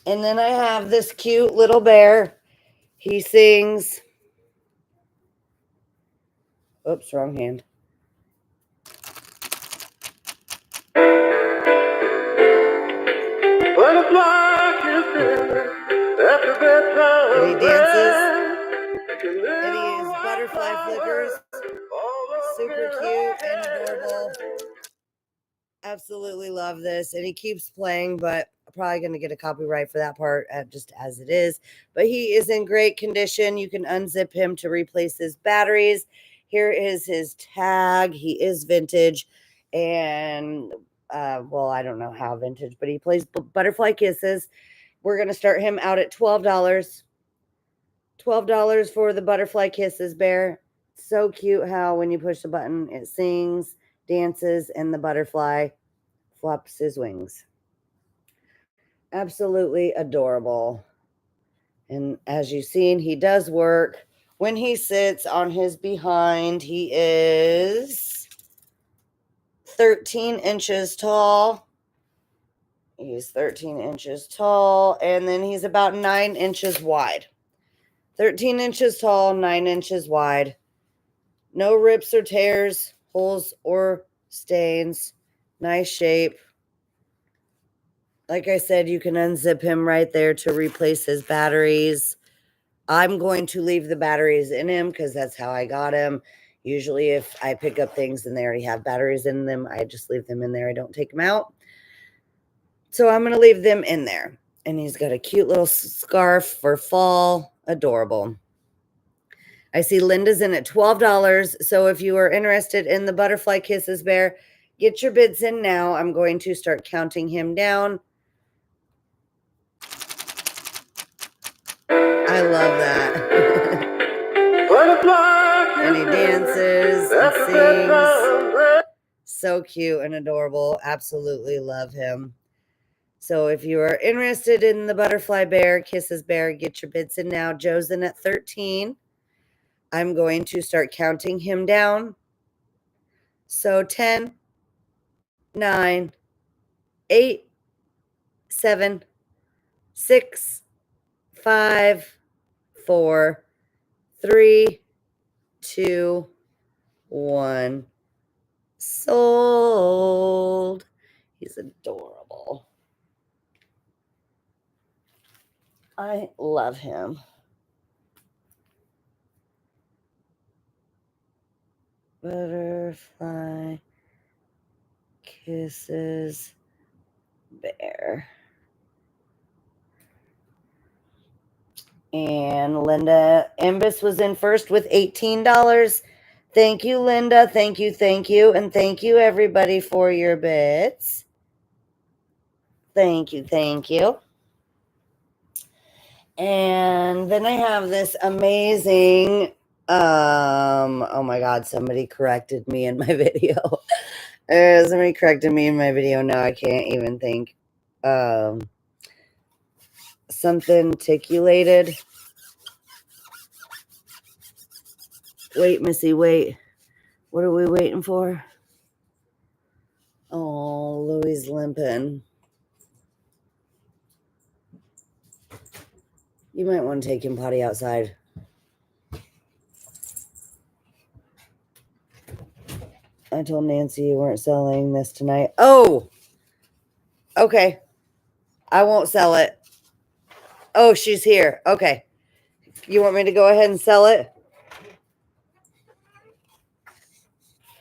And then I have this cute little bear. He sings. Oops, wrong hand. And he dances. And he uses butterfly flickers. Super cute and adorable. Absolutely love this. And he keeps playing, but I'm probably going to get a copyright for that part just as it is. But he is in great condition. You can unzip him to replace his batteries. Here is his tag. He is vintage. And, well, I don't know how vintage, but he plays Butterfly Kisses. We're going to start him out at $12. $12 for the Butterfly Kisses bear. So cute how when you push the button, it sings, dances, and the butterfly flaps his wings. Absolutely adorable. And as you've seen, he does work. When he sits on his behind, he is 13 inches tall. He's 13 inches tall, and then he's about 9 inches wide. 13 inches tall, 9 inches wide. No rips or tears, holes or stains. Nice shape. Like I said, you can unzip him right there to replace his batteries. I'm going to leave the batteries in him because that's how I got him. Usually if I pick up things and they already have batteries in them, I just leave them in there. I don't take them out. So I'm going to leave them in there. And he's got a cute little scarf for fall. Adorable. I see Linda's in at $12. So if you are interested in the Butterfly Kisses bear, get your bids in now. I'm going to start counting him down. I love that. And he dances and sings. So cute and adorable. Absolutely love him. So if you are interested in the Butterfly Bear, Kisses Bear, get your bids in now. Joe's in at 13. I'm going to start counting him down. So 10, 9, 8, 7, 6, 5, 4, 3, 2, 1. Sold. He's adorable. I love him. Butterfly Kisses Bear. And Linda Imbus was in first with $18. Thank you, Linda. Thank you, thank you. And thank you, everybody, for your bits. Thank you, thank you. And then I have this amazing, oh my God, somebody corrected me in my video. Somebody corrected me in my video. Now I can't even think. Something articulated. Wait, Missy, wait. What are we waiting for? Oh, Louie's limping. You might want to take him potty outside. I told Nancy you weren't selling this tonight. Oh, okay. I won't sell it. Oh, she's here. Okay. You want me to go ahead and sell it?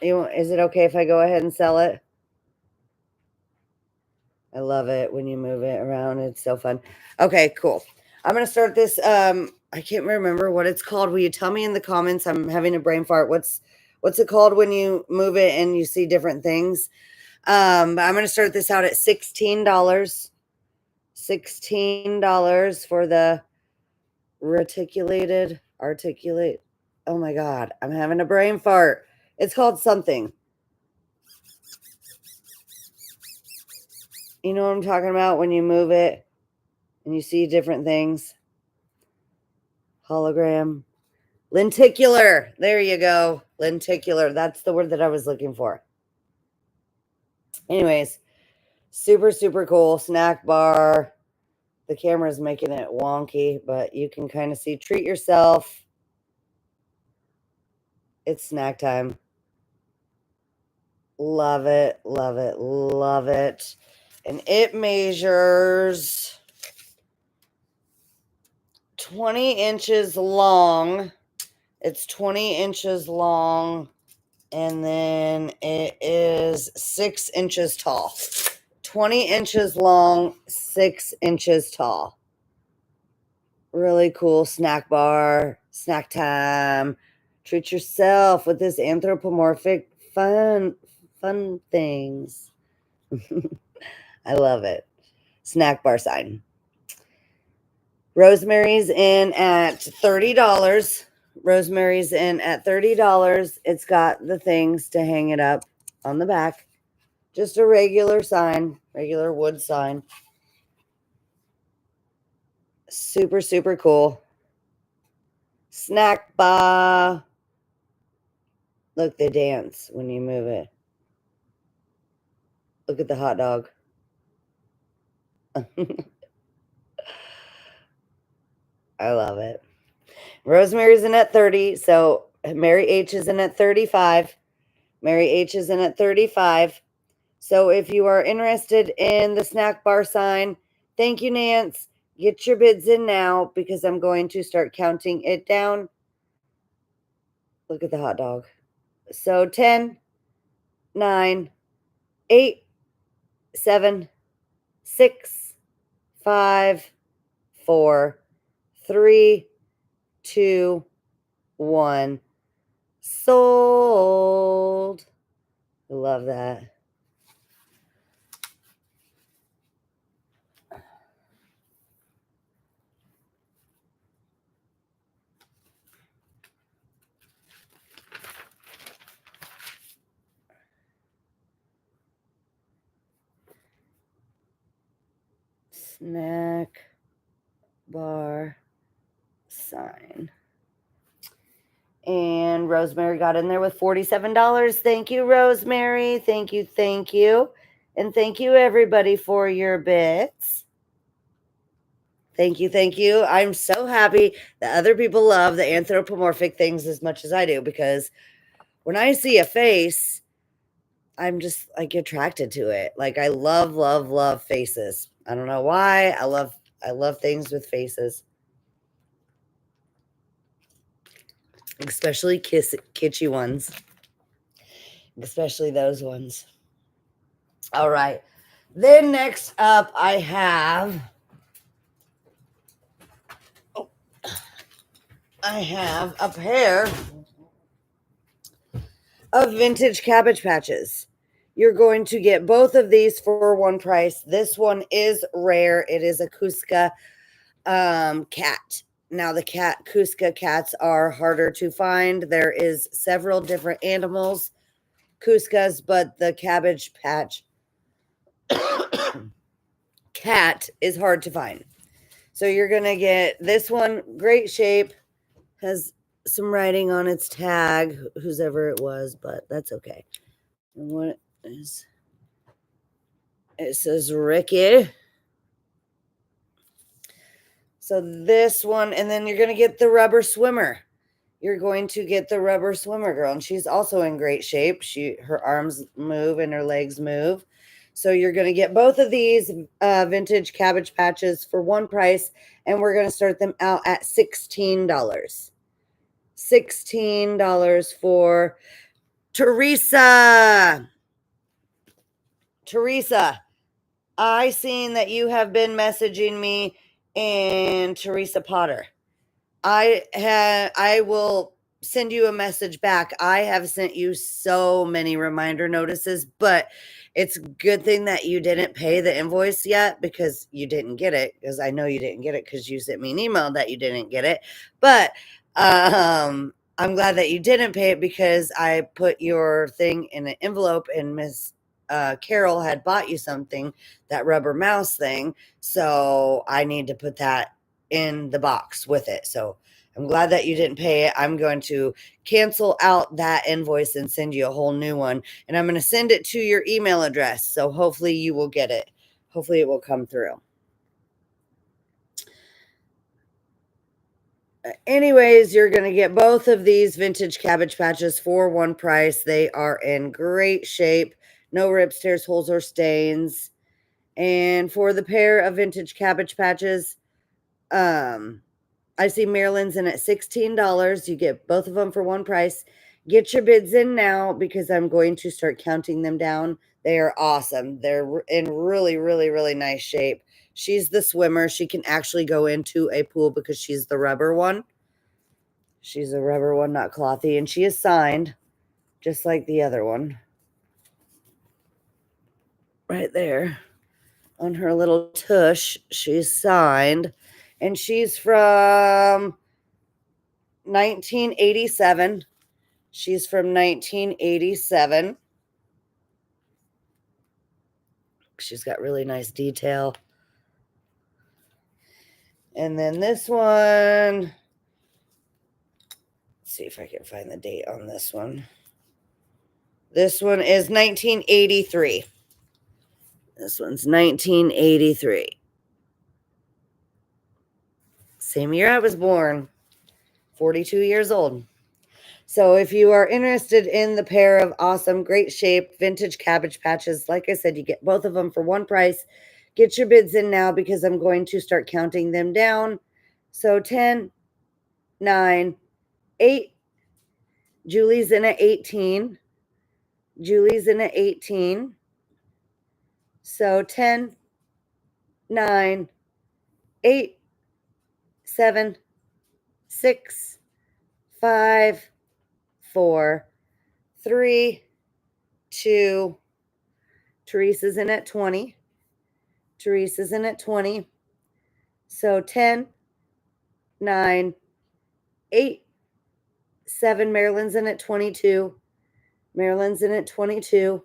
Is it okay if I go ahead and sell it? I love it when you move it around. It's so fun. Okay, cool. I'm going to start this. I can't remember what it's called. Will you tell me in the comments? I'm having a brain fart. What's it called when you move it and you see different things? But I'm going to start this out at $16. $16 for the articulate. Oh my God, I'm having a brain fart. It's called something. You know what I'm talking about when you move it and you see different things? Hologram. Lenticular. There you go. Lenticular. That's the word that I was looking for. Anyways, super, super cool. Snack bar. The camera's making it wonky, but you can kind of see. Treat yourself. It's snack time. Love it, love it, love it. And it measures 20 inches long. It's 20 inches long. And then it is 6 inches tall. 20 inches long, 6 inches tall. Really cool snack bar, snack time. Treat yourself with this anthropomorphic fun things. I love it. Snack bar sign. Rosemary's in at $30. Rosemary's in at $30. It's got the things to hang it up on the back. Just a regular sign, regular wood sign. Super, super cool. Snack bar. Look, they dance when you move it. Look at the hot dog. I love it. Rosemary's in at 30. So Mary H is in at 35. Mary H is in at 35. So if you are interested in the snack bar sign, thank you, Nance. Get your bids in now because I'm going to start counting it down. Look at the hot dog. So 10, 9, 8, 7, 6, 5, 4, 3, 2, 1. Sold. I love that. Snack bar sign. And Rosemary got in there with $47. Thank you, Rosemary. Thank you, thank you. And thank you, everybody, for your bits. Thank you, thank you. I'm so happy that other people love the anthropomorphic things as much as I do, because when I see a face, I'm just like attracted to it. Like I love, love, love faces. I don't know why. I love things with faces. Especially kitschy ones. Especially those ones. All right. Then next up I have I have a pair of vintage Cabbage Patches. You're going to get both of these for one price. This one is rare. It is a Cusca cat. Now the Cusca cats are harder to find. There is several different animals, Cuscas, but the Cabbage Patch cat is hard to find. So you're going to get this one, great shape, has some writing on its tag, whoever it was, but that's okay. And what is it? Says Ricky. So this one, and then you're going to get the rubber swimmer. You're going to get the rubber swimmer girl, and she's also in great shape. Her arms move and her legs move. So you're going to get both of these vintage Cabbage Patches for one price, and we're going to start them out at $16. $16 for Teresa. Teresa, I seen that you have been messaging me and Teresa Potter. I will send you a message back. I have sent you so many reminder notices, but it's a good thing that you didn't pay the invoice yet, because you didn't get it, because I know you didn't get it because you sent me an email that you didn't get it. But I'm glad that you didn't pay it, because I put your thing in an envelope, and Miss Carol had bought you something, that rubber mouse thing. So I need to put that in the box with it. So I'm glad that you didn't pay it. I'm going to cancel out that invoice and send you a whole new one. And I'm going to send it to your email address. So hopefully you will get it. Hopefully it will come through. Anyways, you're going to get both of these vintage Cabbage Patches for one price. They are in great shape. No rips, tears, holes, or stains. And for the pair of vintage Cabbage Patches, I see Maryland's in at $16. You get both of them for one price. Get your bids in now, because I'm going to start counting them down. They are awesome. They're in really, really, really nice shape. She's the swimmer. She can actually go into a pool because she's the rubber one. She's a rubber one, not clothy. And she is signed, just like the other one. Right there. On her little tush, she's signed. And she's from 1987. She's from 1987. She's got really nice detail. And then this one, let's see if I can find the date on this one. This one is 1983. This one's 1983. Same year I was born. 42 years old. So if you are interested in the pair of awesome, great shape, vintage Cabbage Patches, like I said, you get both of them for one price. Get your bids in now, because I'm going to start counting them down. So 10, 9, 8. Julie's in at 18. Julie's in at 18. So 10, 9, 8, 7, 6, 5, 4, 3, 2. Teresa's in at 20. Teresa's in at 20. So 10, 9, 8, 7. Maryland's in at 22. Maryland's in at 22.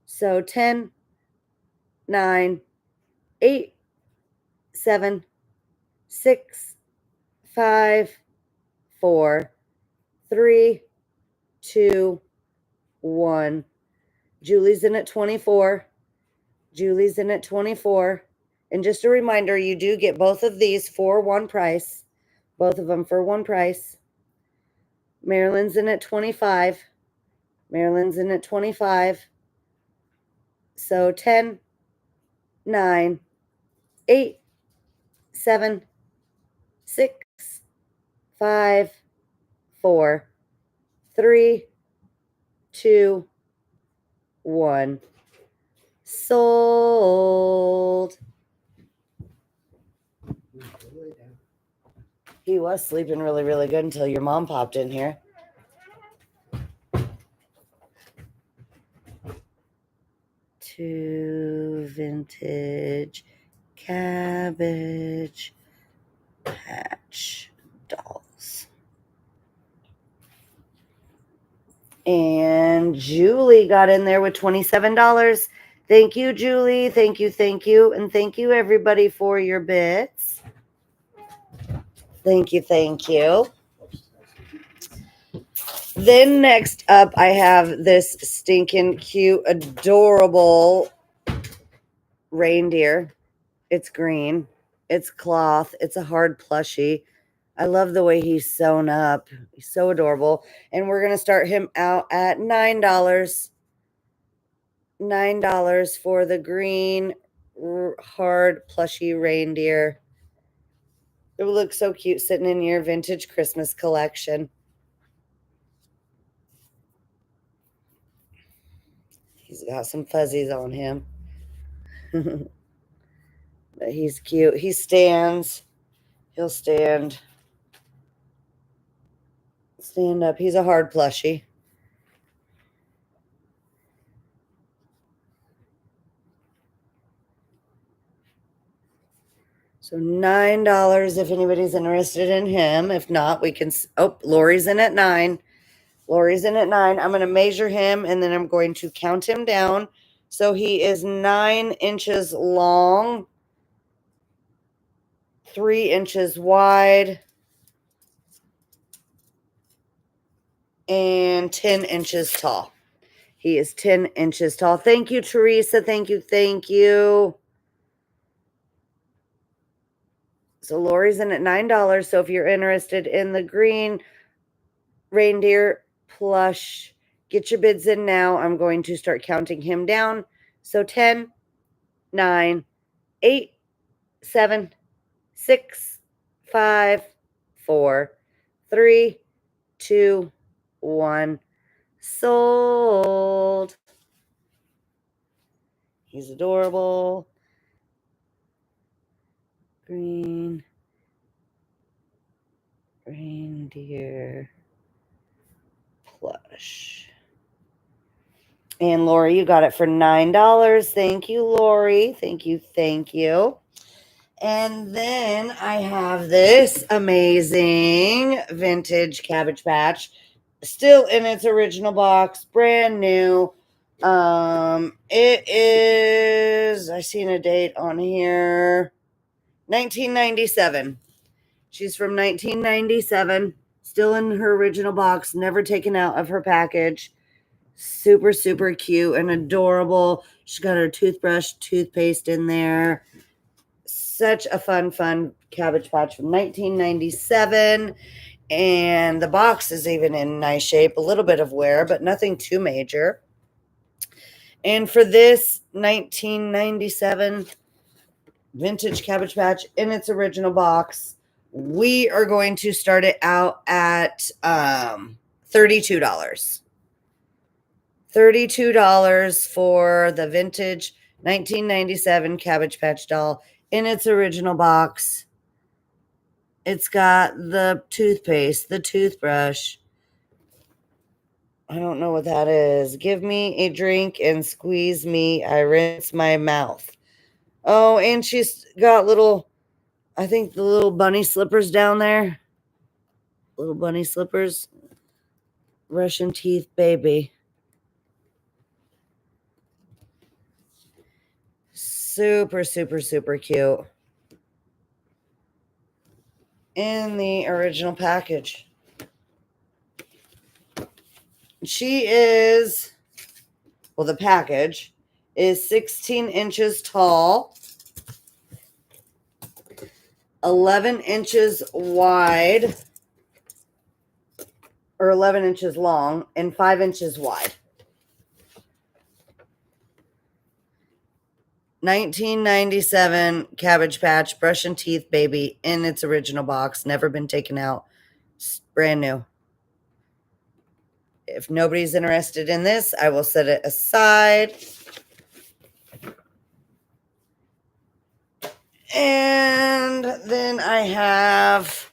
So 10, 9, 8, 7, 6, 5, 4, 3, 2, 1. Julie's in at 24. Julie's in at 24. And just a reminder, you do get both of these for one price. Both of them for one price. Maryland's in at 25. Maryland's in at 25. So 10, 9, 8, 7, 6, 5, 4, 3, 2, 1. Sold. He was sleeping really, really good until your mom popped in here. Two vintage Cabbage Patch dolls. And Julie got in there with $27. Thank you, Julie. Thank you, thank you. And thank you, everybody, for your bits. Thank you, thank you. Then next up, I have this stinking cute, adorable reindeer. It's green. It's cloth. It's a hard plushie. I love the way he's sewn up. He's so adorable. And we're going to start him out at $9. $9 for the green, hard plushy reindeer. It would look so cute sitting in your vintage Christmas collection. He's got some fuzzies on him. But he's cute. He stands. He'll stand. Stand up. He's a hard plushie. So $9 if anybody's interested in him. If not, we can... Oh, Lori's in at 9. Lori's in at 9. I'm going to measure him, and then I'm going to count him down. So he is 9 inches long, 3 inches wide, and 10 inches tall. He is 10 inches tall. Thank you, Teresa. Thank you, thank you. So Lori's in at $9. So if you're interested in the green reindeer plush, get your bids in now. I'm going to start counting him down. So 10, 9, 8, 7, 6, 5, 4, 3, 2, 1. Sold. He's adorable. Green reindeer plush. And Lori, you got it for $9. Thank you, Lori. Thank you, thank you. And then I have this amazing vintage Cabbage Patch, still in its original box, brand new. It is, I seen a date on here, 1997. She's from 1997, still in her original box, never taken out of her package. Super, super cute and adorable. She's got her toothbrush, toothpaste in there. Such a fun Cabbage Patch from 1997. And the box is even in nice shape. A little bit of wear, but nothing too major. And for this 1997 vintage Cabbage Patch in its original box, we are going to start it out at $32. $32 for the vintage 1997 Cabbage Patch doll in its original box. It's got the toothpaste, the toothbrush. I don't know what that is. Give me a drink and squeeze me. I rinse my mouth. Oh, and she's got little, I think the little bunny slippers down there. Little bunny slippers. Russian teeth baby. Super, super, super cute. In the original package. She is, well, the package is 16 inches tall, 11 inches wide, or 11 inches long, and 5 inches wide. 1997 Cabbage Patch Brush and Teeth Baby in its original box. Never been taken out. It's brand new. If nobody's interested in this, I will set it aside. And then I have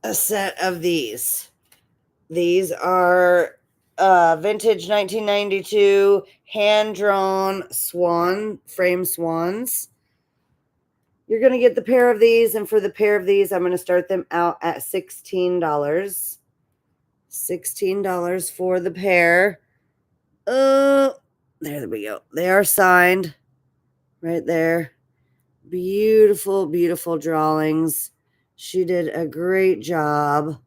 a set of these. These are vintage 1992 hand-drawn swan frame swans. You're going to get the pair of these, and for the pair of these, I'm going to start them out at $16. $16 for the pair. There we go. They are signed right there. Beautiful, beautiful drawings. She did a great job.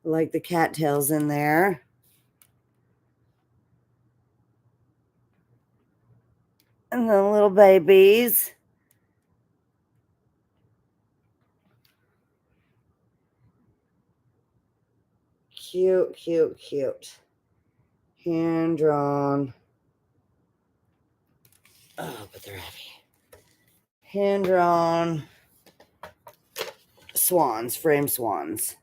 Like the cattails in there. And the little babies. Cute, cute, cute. Hand drawn. Oh, but they're heavy. Hand drawn swans, frame swans.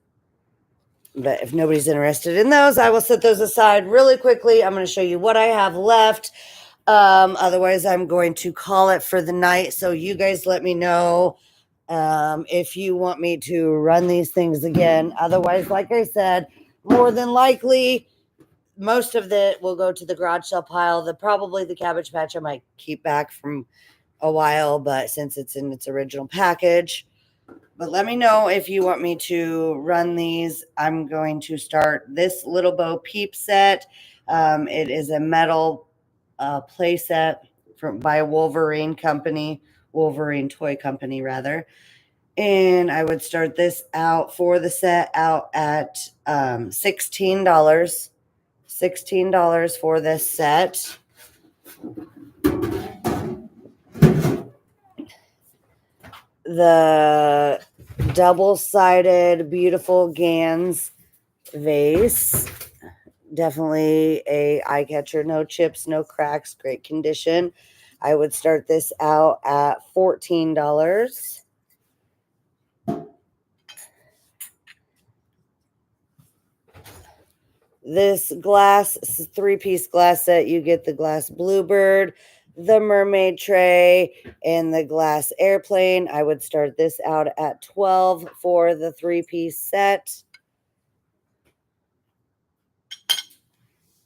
But if nobody's interested in those, I will set those aside really quickly. I'm going to show you what I have left. Otherwise, I'm going to call it for the night. So you guys let me know if you want me to run these things again. Otherwise, like I said, more than likely, most of it will go to the garage sale pile. Probably the Cabbage Patch I might keep back from a while, but since it's in its original package. But let me know if you want me to run these. I'm going to start this Little Bo Peep set. It is a metal play set by Wolverine Company, Wolverine Toy Company, rather. And I would start this out for the set out at $16. $16 for this set. The double-sided beautiful Gans vase. Definitely a eye catcher. No chips, no cracks, great condition. I would start this out at $14. This glass, three-piece glass set, you get the glass bluebird, the mermaid tray, and the glass airplane. I would start this out at $12 for the three-piece set.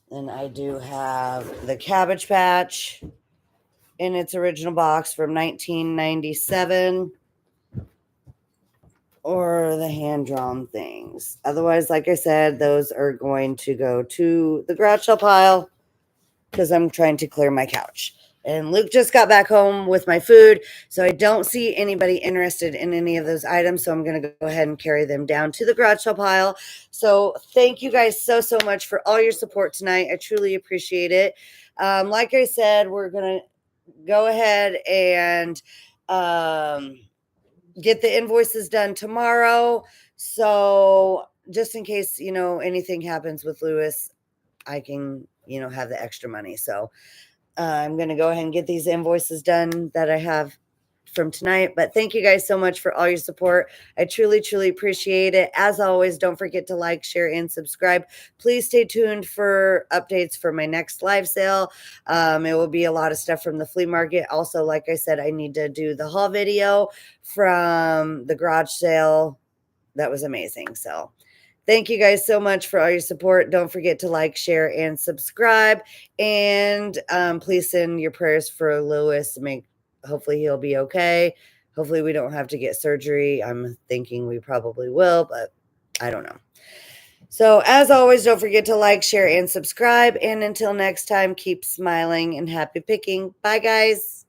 Then I do have the Cabbage Patch in its original box from 1997. Or the hand-drawn things. Otherwise, like I said, those are going to go to the garage sale pile because I'm trying to clear my couch. And Luke just got back home with my food, so I don't see anybody interested in any of those items, so I'm going to go ahead and carry them down to the garage sale pile. So thank you guys so, so much for all your support tonight. I truly appreciate it. Like I said, we're going to go ahead and get the invoices done tomorrow. So just in case, anything happens with Lewis, I can, have the extra money. So I'm going to go ahead and get these invoices done that I have from tonight. But thank you guys so much for all your support. I truly, truly appreciate it. As always, don't forget to like, share, and subscribe. Please stay tuned for updates for my next live sale. It will be a lot of stuff from the flea market. Also, like I said, I need to do the haul video from the garage sale. That was amazing. So thank you guys so much for all your support. Don't forget to like, share, and subscribe. And please send your prayers for Lewis. Hopefully he'll be okay. Hopefully we don't have to get surgery. I'm thinking we probably will, but I don't know. So as always, don't forget to like, share, and subscribe. And until next time, keep smiling and happy picking. Bye, guys.